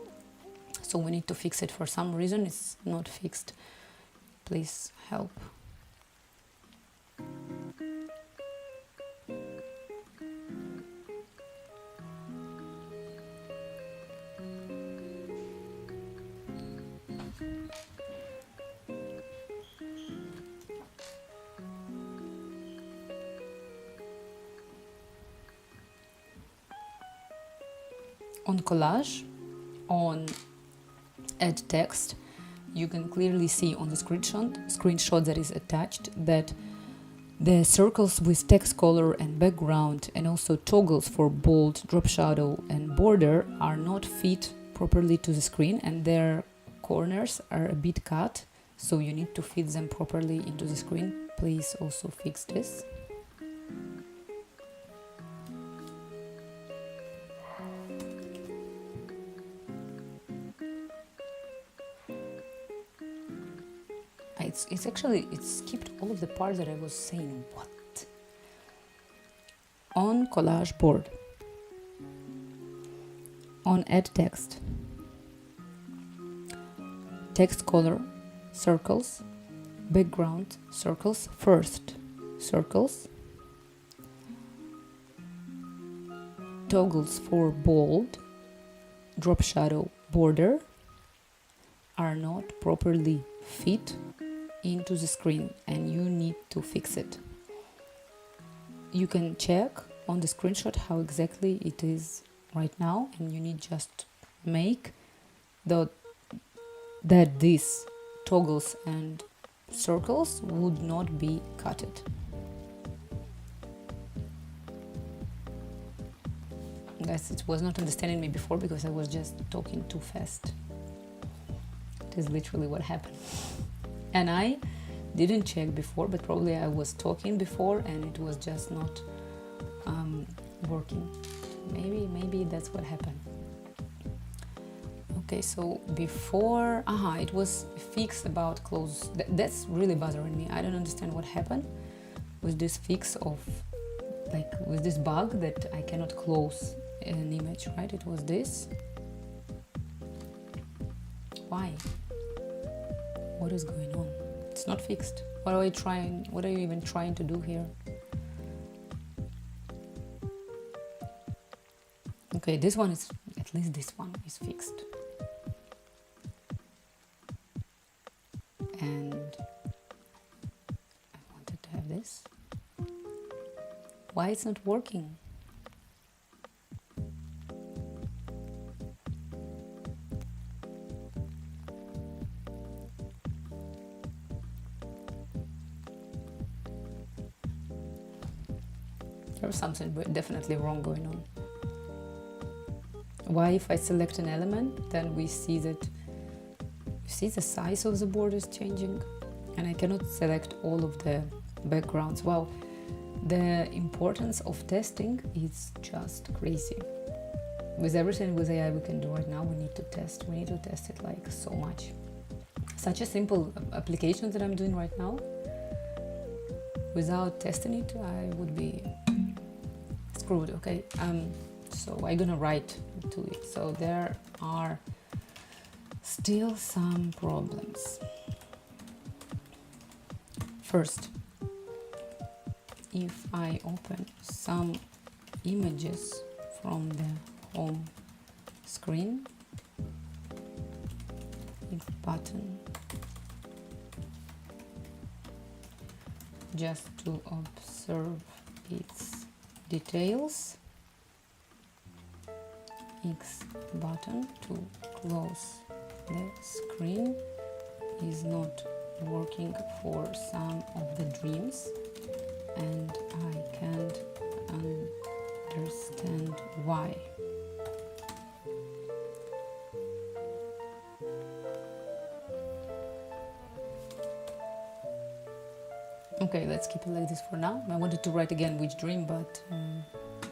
So we need to fix it. For some reason it's not fixed. Please help. On collage, on add text, you can clearly see on the screenshot that is attached that the circles with text color and background and also toggles for bold, drop shadow and border are not fit properly to the screen, and their corners are a bit cut, so you need to fit them properly into the screen. Please also fix this. It skipped all of the parts that I was saying. What? On collage board, on add text, text color, circles, background, circles first, circles, toggles for bold, drop shadow, border are not properly fit into the screen, and you need to fix it. You can check on the screenshot how exactly it is right now, and you need just make that these toggles and circles would not be cutted. Guys, it was not understanding me before because I was just talking too fast. It is literally what happened. And I didn't check before, but probably I was talking before and it was just not working. Maybe that's what happened. Okay, so before, it was fixed about close. That's really bothering me. I don't understand what happened with this fix of, like, with this bug that I cannot close an image, right? It was this. Why? What is going on? It's not fixed. What are you even trying to do here? Okay, this one is, at least this one is fixed. And I wanted to have this. Why it's not working? There's something definitely wrong going on. Why, if I select an element, then we see that, you see the size of the board is changing, and I cannot select all of the backgrounds. Wow, the importance of testing is just crazy. With everything with AI we can do right now, we need to test. We need to test it like so much. Such a simple application that I'm doing right now. Without testing it, I would be screwed. Okay, so I'm gonna write to it. So there are still some problems. First, if I open some images from the home screen, button, just to observe its details, X button to close the screen is not working for some of the dreams, and I can't understand why. Okay, let's keep it like this for now. I wanted to write again which dream, but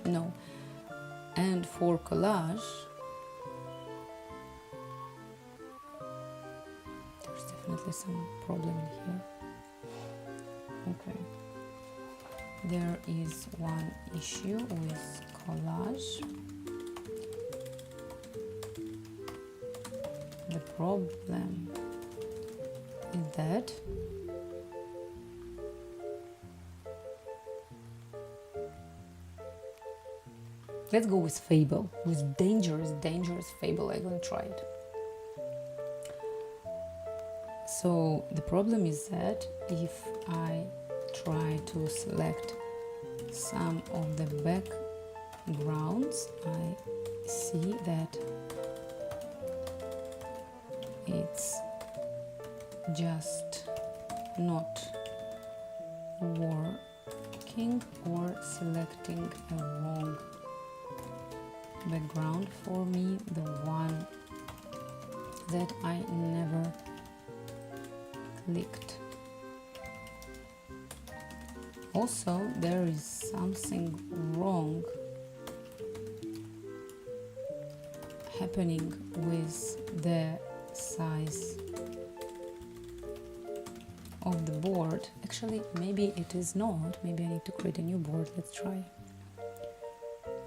no. And for collage, there's definitely some problem here. Okay. There is one issue with collage. The problem is that let's go with fable, with dangerous fable. I'm gonna try it. So the problem is that if I try to select some of the backgrounds, I see that it's just not working, or selecting a wrong background for me, the one that I never clicked. Also, there is something wrong happening with the size of the board. Actually, maybe it is not. Maybe I need to create a new board. Let's try.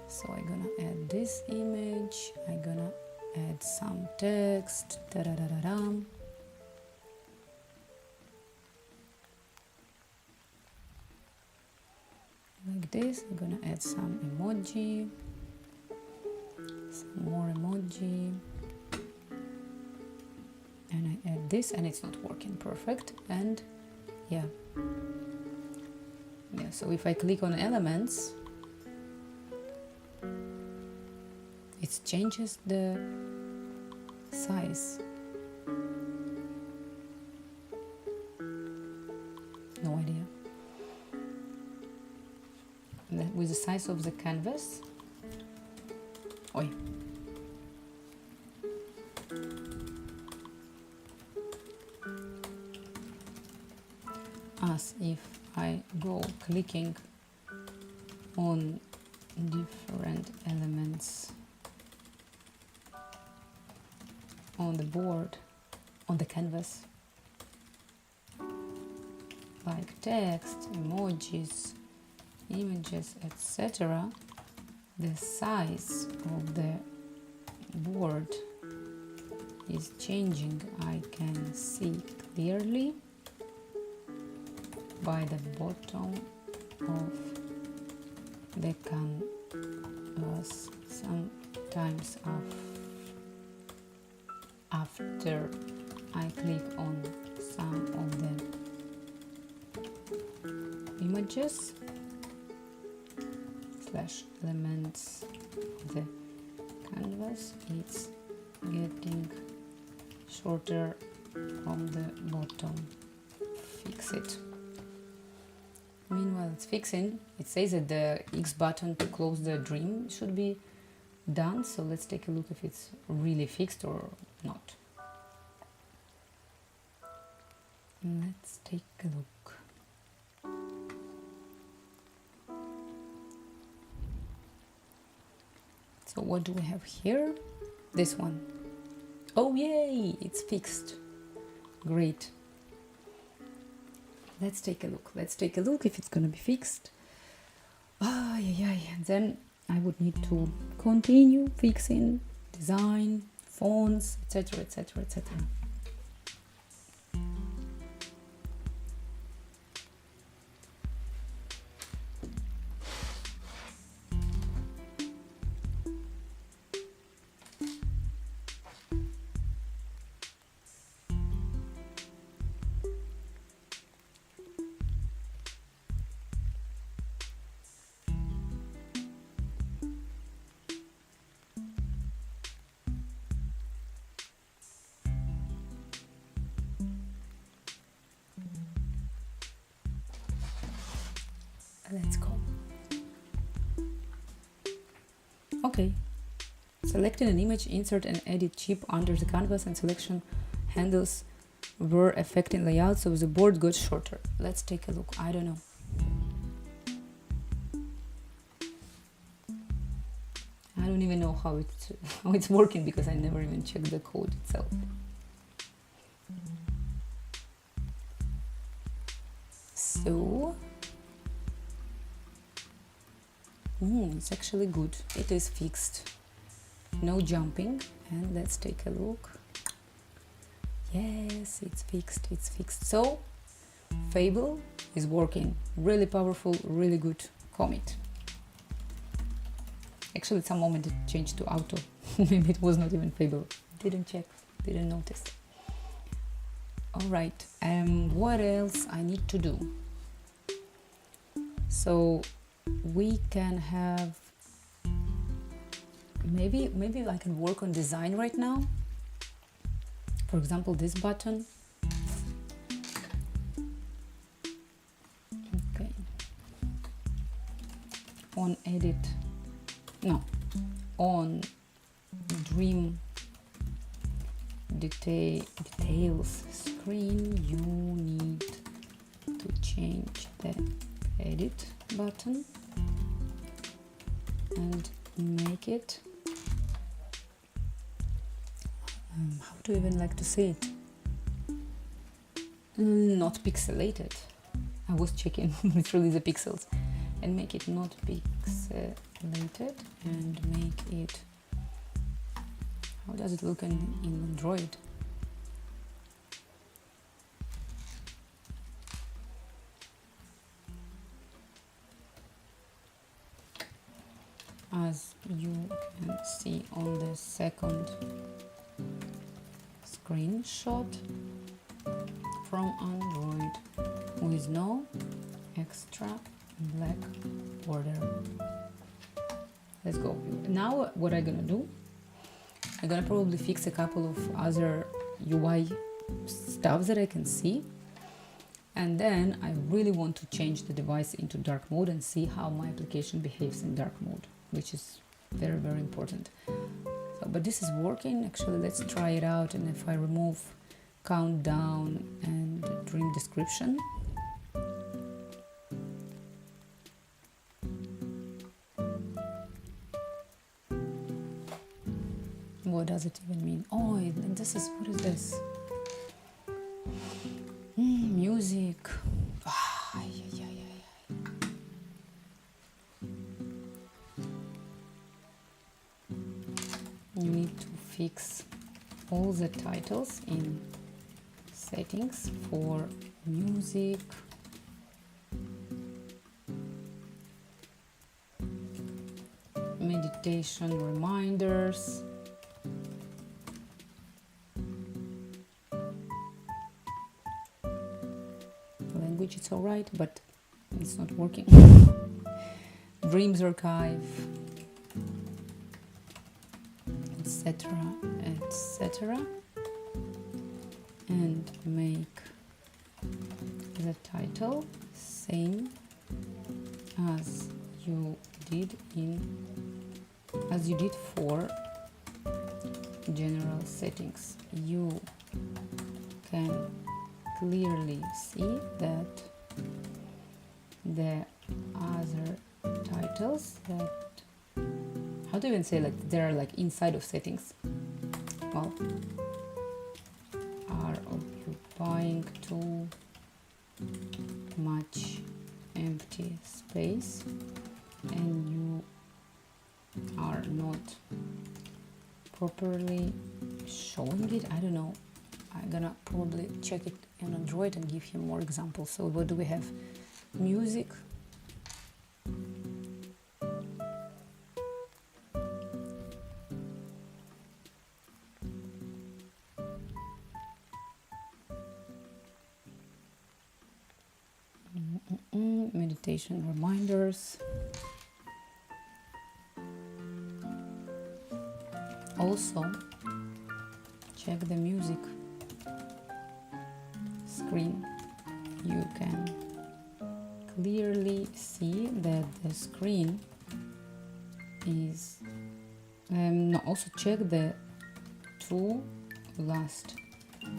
So I'm gonna add this image, I'm gonna add some text, da-da-da-da-da. like this. I'm gonna add some emoji, some more emoji, and I add this, and it's not working perfect. And yeah, so if I click on elements, it changes the size. No idea. With the size of the canvas. Oi. As if I go clicking on different elements on the board, on the canvas, like text, emojis, images, etc., the size of the board is changing. I can see clearly by the bottom of the canvas. Sometimes after I click on some of the images / elements of the canvas, it's getting shorter from the bottom. Fix it. Meanwhile it's fixing, it says that the X button to close the dream should be done, so let's take a look if it's really fixed or not. Let's take a look. So what do we have here? This one. Oh yay, it's fixed. Great. Let's take a look. Let's take a look if it's gonna be fixed. Then I would need to continue fixing design, fonts, etc., etc., etc. Let's go. Okay. Selecting an image, insert and edit chip under the canvas, and selection handles were affecting layout, so the board got shorter. Let's take a look. I don't know. I don't even know how it's working because I never even checked the code itself. So it's actually good. It is fixed. No jumping. And let's take a look. Yes, it's fixed. It's fixed. So Fable is working. Really powerful, really good commit. Actually, at some moment it changed to auto. Maybe it was not even Fable. Didn't check. Didn't notice. All right. What else I need to do? So we can have maybe I can work on design right now. For example, this button. Okay. On edit. No. On dream details screen, you need to change the edit button and make it how do you even like to say it? Not pixelated. I was checking literally the pixels, and make it not pixelated and make it, how does it look in Android? second screenshot from Android with no extra black border. Let's go. Now what I'm gonna do, I'm gonna probably fix a couple of other UI stuff that I can see, and then I really want to change the device into dark mode and see how my application behaves in dark mode, which is very, very important. So, but this is working. Actually, let's try it out. And if I remove countdown and dream description, what does it even mean? Oh, this is, what is this? Music. You need to fix all the titles in settings for music, meditation reminders, language, it's all right, but it's not working. Dreams archive, etc., etc., and make the title same as you did for general settings. You can clearly see that the other titles that, how do you even say, like they're like inside of settings, well, are occupying too much empty space and you are not properly showing it. I don't know, I'm gonna probably check it on Android and give him more examples. So what do we have? Music, meditation reminders. Also, check the music screen. You can clearly see that the screen is... no, also check the two last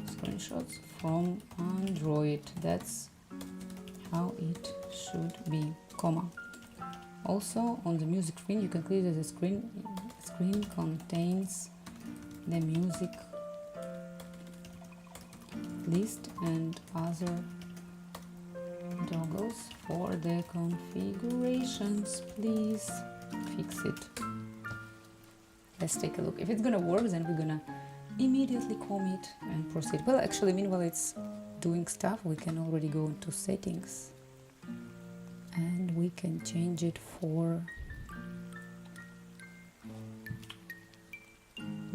screenshots from Android. That's how it should be, comma. Also, on the music screen, you can clearly see the screen contains the music list and other toggles for the configurations. Please fix it. Let's take a look. If it's gonna work, then we're gonna immediately commit and proceed. Well, actually, meanwhile it's doing stuff, we can already go into settings and we can change it for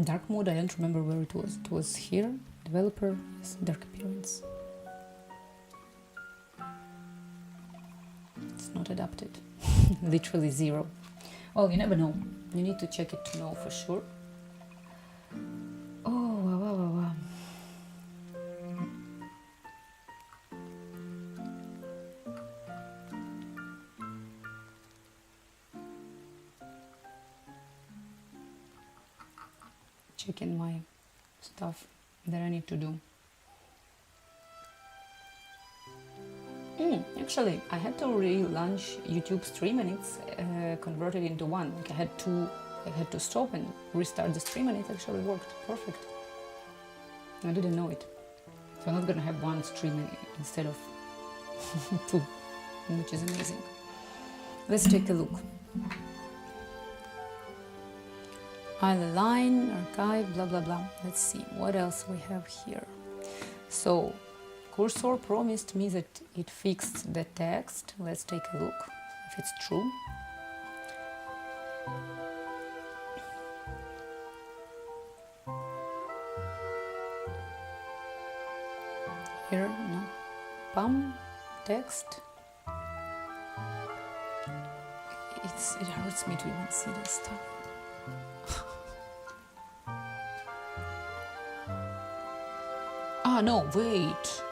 dark mode. I don't remember where it was. It was here, developer, yes, dark appearance. It's not adapted. Literally zero. Well, you never know. You need to check it to know for sure. Oh, wow, wow, wow, wow. Checking my stuff that I need to do. Actually, I had to relaunch YouTube stream and it's converted into one. Like I had to stop and restart the stream and it actually worked perfect. I didn't know it. So I'm not gonna have one stream instead of two, which is amazing. Let's take a look. Align, archive, blah blah blah. Let's see what else we have here. So cursor promised me that it fixed the text. Let's take a look if it's true. here, no, bum, text. It hurts me to even see this stuff. Ah, no, wait.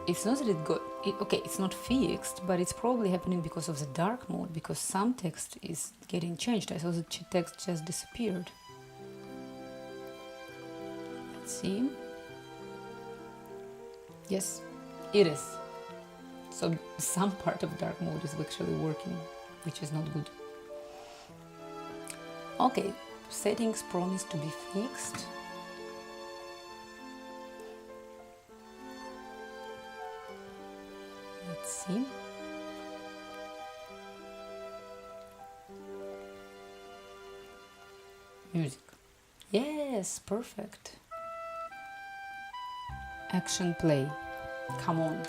It's not that okay, it's not fixed, but it's probably happening because of the dark mode, because some text is getting changed. I saw the text just disappeared. Let's see. Yes, it is. So some part of dark mode is actually working, which is not good. Okay, settings promise to be fixed. Let's see. Music. Yes, perfect. Action play. Come on.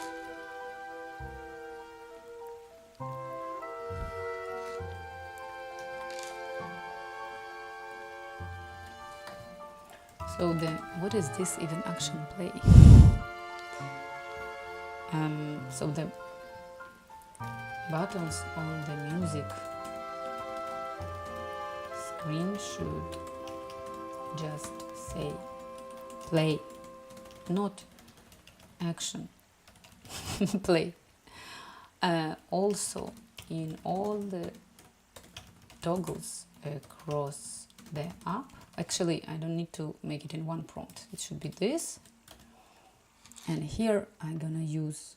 So what is this even action play? So the buttons on the music screen should just say play, not action. Play. Also, in all the toggles across the app, actually I don't need to make it in one prompt, it should be this, and here I'm gonna use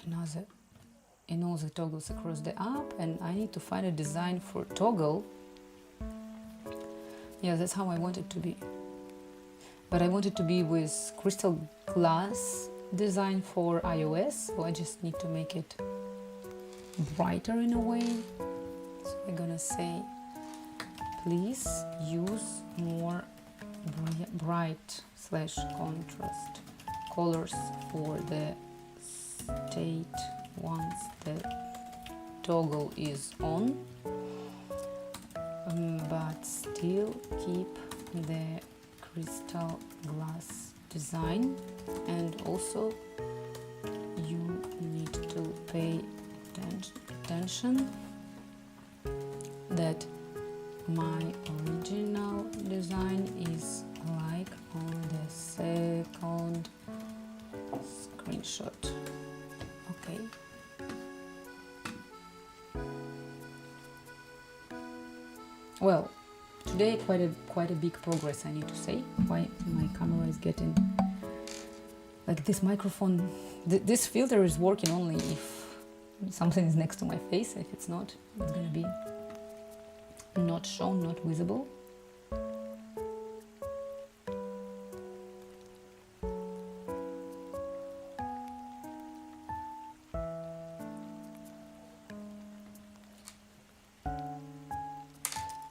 another in all the toggles across the app, and I need to find a design for toggle. Yeah, that's how I want it to be, but I want it to be with crystal glass design for iOS, so I just need to make it brighter in a way. So I'm gonna say please use more bright / contrast colors for the state once the toggle is on, but still keep the crystal glass design. And also you need to pay attention that my original design is like on the second screenshot. Okay. Well, today quite a big progress, I need to say. Why my camera is getting like this microphone. This filter is working only if something is next to my face. If it's not, it's gonna be not shown, not visible.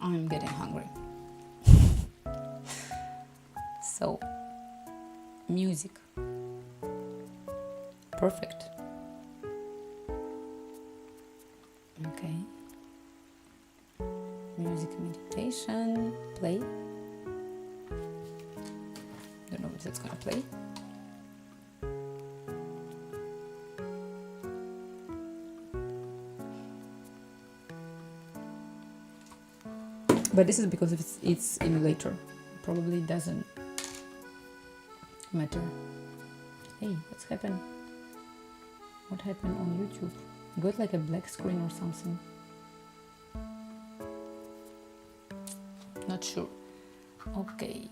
I'm getting hungry. So, music. Perfect. Okay. Music meditation, play. Don't know if that's gonna play. But this is because it's emulator. Probably doesn't matter. Hey, what's happened? What happened on YouTube? Got like a black screen or something. Not sure. Okay.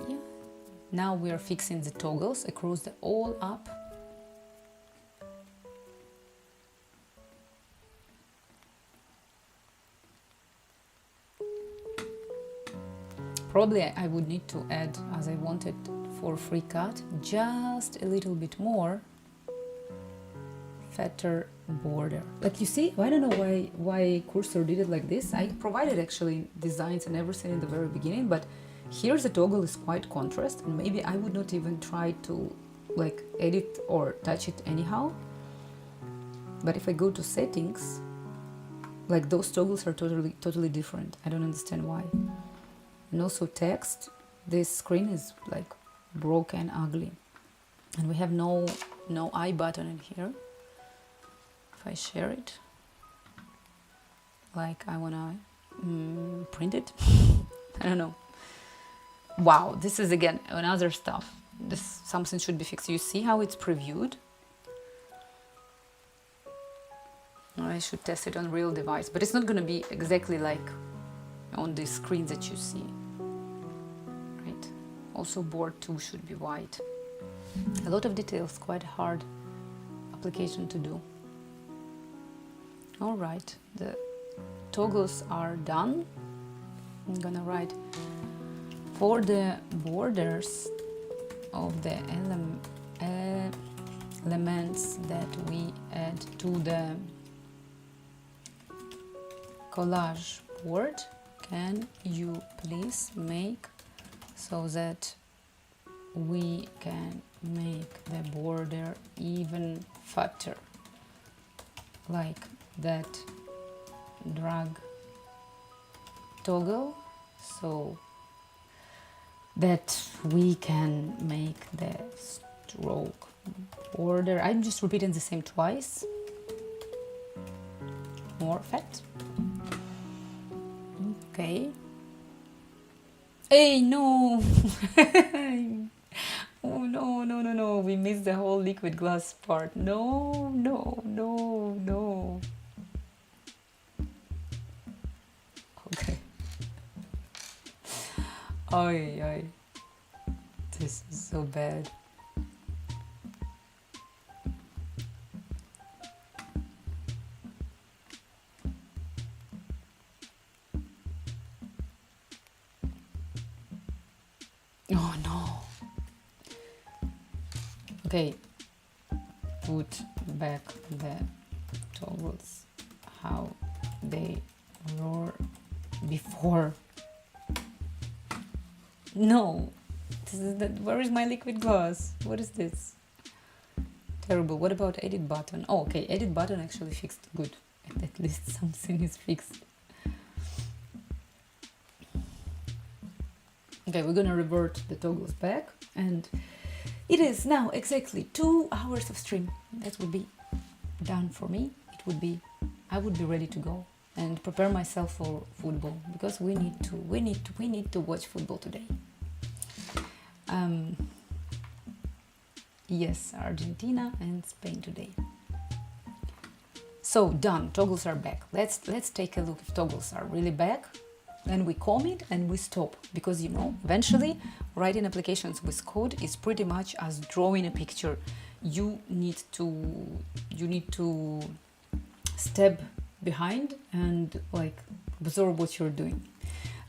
Now we are fixing the toggles across the all app. Probably I would need to add, as I wanted for free cut, just a little bit more fatter border. Like you see, I don't know why Cursor did it like this. I provided actually designs and everything in the very beginning, but here the toggle is quite contrast, and maybe I would not even try to like edit or touch it anyhow. But if I go to settings, like those toggles are totally different. I don't understand why. And also text, this screen is like broken, ugly. And we have no I button in here. If I share it, like I wanna print it, I don't know. Wow, this is again another stuff. This something should be fixed. You see how it's previewed? I should test it on real device, but it's not gonna be exactly like on the screen that you see. Right? Also board 2 should be white. A lot of details, quite hard application to do. All right, the toggles are done. I'm gonna write for the borders of the elements that we add to the collage board. Can you please make so that we can make the border even fatter, like that drag toggle, so that we can make the stroke border. I'm just repeating the same twice. More fat. Okay. Hey, no! Oh no, no, no, no, we missed the whole liquid glass part. No, no, no, no. Okay. Ay, ay. This is so bad. Oh no. Okay, put back the toggles how they were before. No, this is the, where is my liquid glass? What is this? Terrible. What about edit button? Oh, okay, edit button actually fixed. Good. At least something is fixed. Okay, we're gonna revert the toggles back, and it is now exactly 2 hours of stream. That would be done for me. It would be, I would be ready to go and prepare myself for football, because we need to watch football today. Yes, Argentina and Spain today. So done, toggles are back. Let's take a look if toggles are really back. Then we commit and we stop, because you know, eventually writing applications with code is pretty much as drawing a picture. You need to step behind and like observe what you're doing.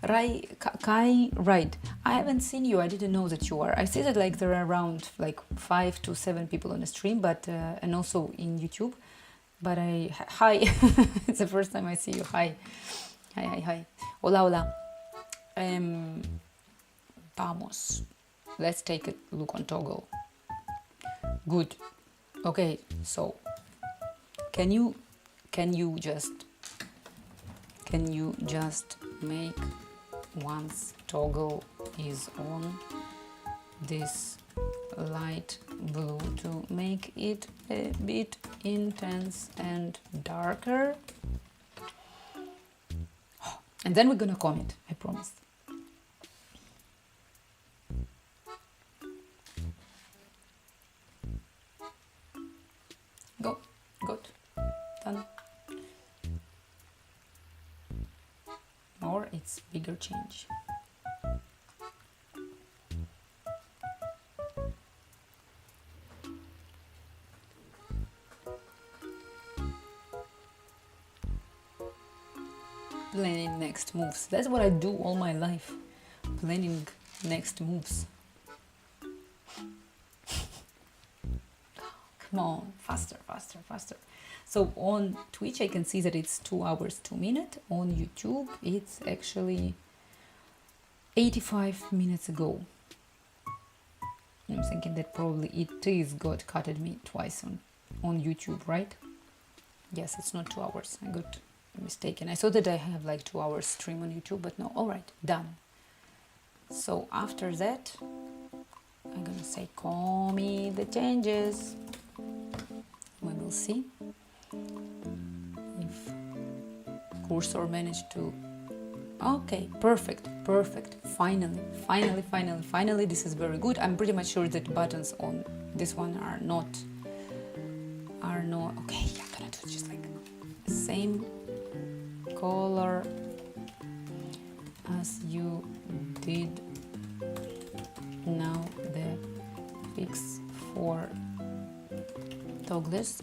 Kai, right? I haven't seen you. I didn't know that you are. I see that like there are around like 5 to 7 people on the stream, but and also in YouTube. But hi, it's the first time I see you. Hi. Hi. Hola, hola. Vamos. Let's take a look on toggle. Good. Okay, so can you just make, once toggle is on, this light blue to make it a bit intense and darker? And then we're gonna comment, I promise. Go, good, done. Or it's bigger change. Planning next moves. That's what I do all my life. Planning next moves. Come on, faster. So on Twitch I can see that it's 2 hours 2 minutes. On YouTube it's actually 85 minutes ago. I'm thinking that probably it is got cutted me twice on YouTube, right? Yes, it's not 2 hours. I got mistaken. I thought that I have like 2 hours stream on YouTube, but no. All right, done. So after that, I'm gonna say, call me the changes. We will see if cursor managed to. Okay, perfect. Finally, this is very good. I'm pretty much sure that buttons on this one are not. Okay, I'm gonna do just like same color as you did now the fix for toggles.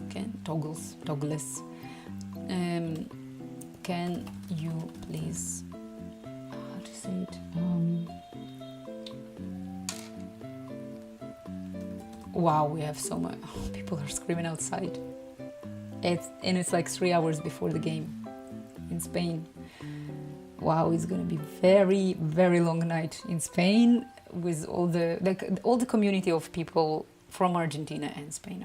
Can you please, how to say it, wow, we have so much, people are screaming outside. It's like 3 hours before the game in Spain. Wow, it's gonna be very, very long night in Spain with all the community of people from Argentina and Spain.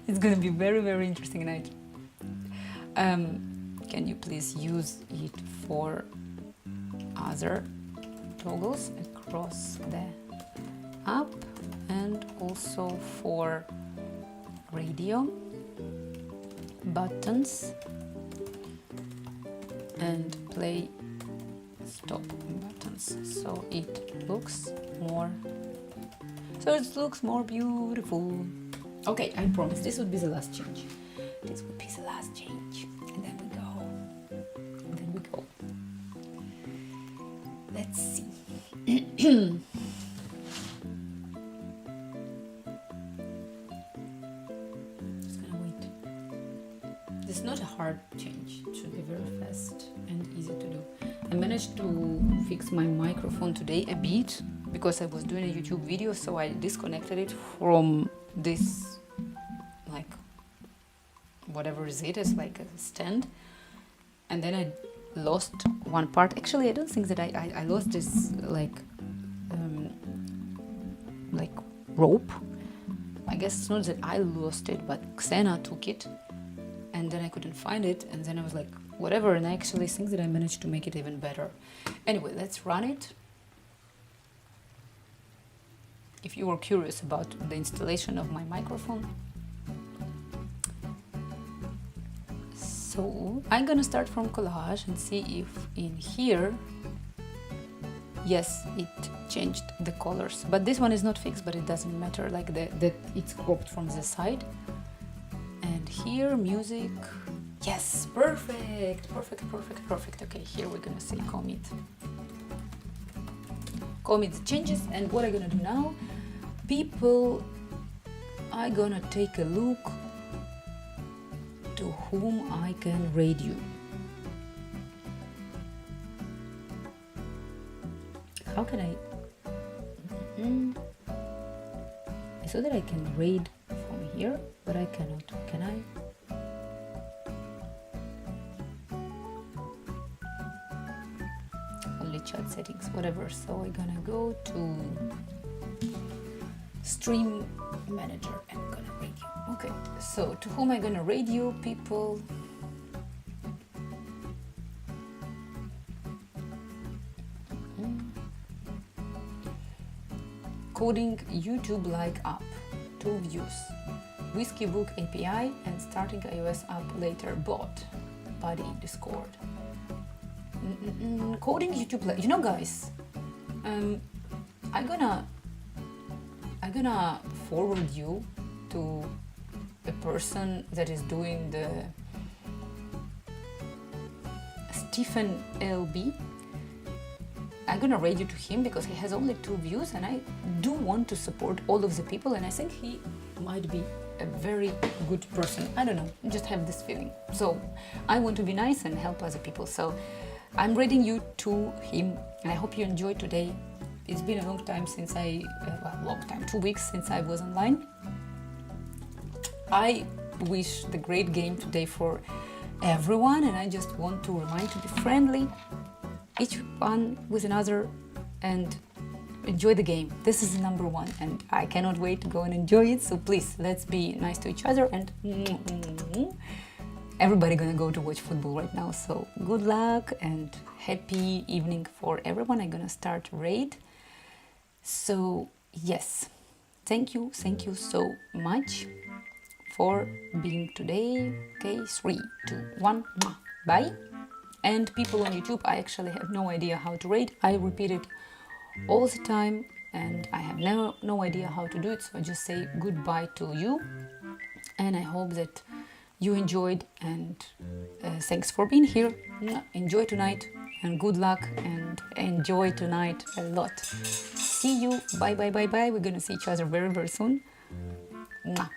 It's gonna be very, very interesting night. Can you please use it for other toggles across the app and also for radio buttons and play stop buttons, so it looks more beautiful. Okay, I promise this would be the last change. And then we go. Let's see. Just gonna wait. This is not a hard change. It should be very fast and easy to do. I managed to fix my microphone today a bit because I was doing a YouTube video, so I disconnected it from this, like, whatever is it, it's like a stand, and then I lost one part. Actually, I don't think that I lost this like rope. I guess it's not that I lost it, but Xena took it, and then I couldn't find it, and then I was like, whatever, and I actually think that I managed to make it even better. Anyway, let's run it. If you were curious about the installation of my microphone. So I'm gonna start from collage and see if in here, yes, it changed the colors. But this one is not fixed, but it doesn't matter, like it's cropped from the side. And here, music, yes, perfect. Okay, here we're gonna say commit the changes. And what I'm gonna do now, people, I'm gonna take a look to whom I can rate you. How can I? I saw that I can raid from here, but I cannot. Can I? Only chat settings, whatever. So I'm gonna go to stream manager and I'm gonna rate you. Okay, so to whom I'm gonna rate you, people. Coding YouTube like app, 2 views. Whiskey Book API and starting iOS app later bot. Buddy Discord. Coding YouTube like, you know, guys, I'm gonna forward you to the person that is doing the Stephen LB. I'm gonna rate you to him because he has only 2 views and I do want to support all of the people, and I think he might be a very good person. I don't know, I just have this feeling. So I want to be nice and help other people. So I'm rating you to him, and I hope you enjoyed today. It's been a long time since 2 weeks since I was online. I wish the great game today for everyone, and I just want to remind to be friendly, each one with another, and enjoy the game. This is number 1, and I cannot wait to go and enjoy it. So please, let's be nice to each other, and everybody gonna go to watch football right now. So good luck and happy evening for everyone. I'm gonna start raid. So yes, thank you so much for being today. Okay, 3, 2, 1, bye. And people on YouTube, I actually have no idea how to rate. I repeat it all the time and I have no idea how to do it, so I just say goodbye to you, and I hope that you enjoyed, and thanks for being here. Enjoy tonight and good luck, and enjoy tonight a lot. See you. Bye bye bye bye. We're gonna see each other very soon. Mwah.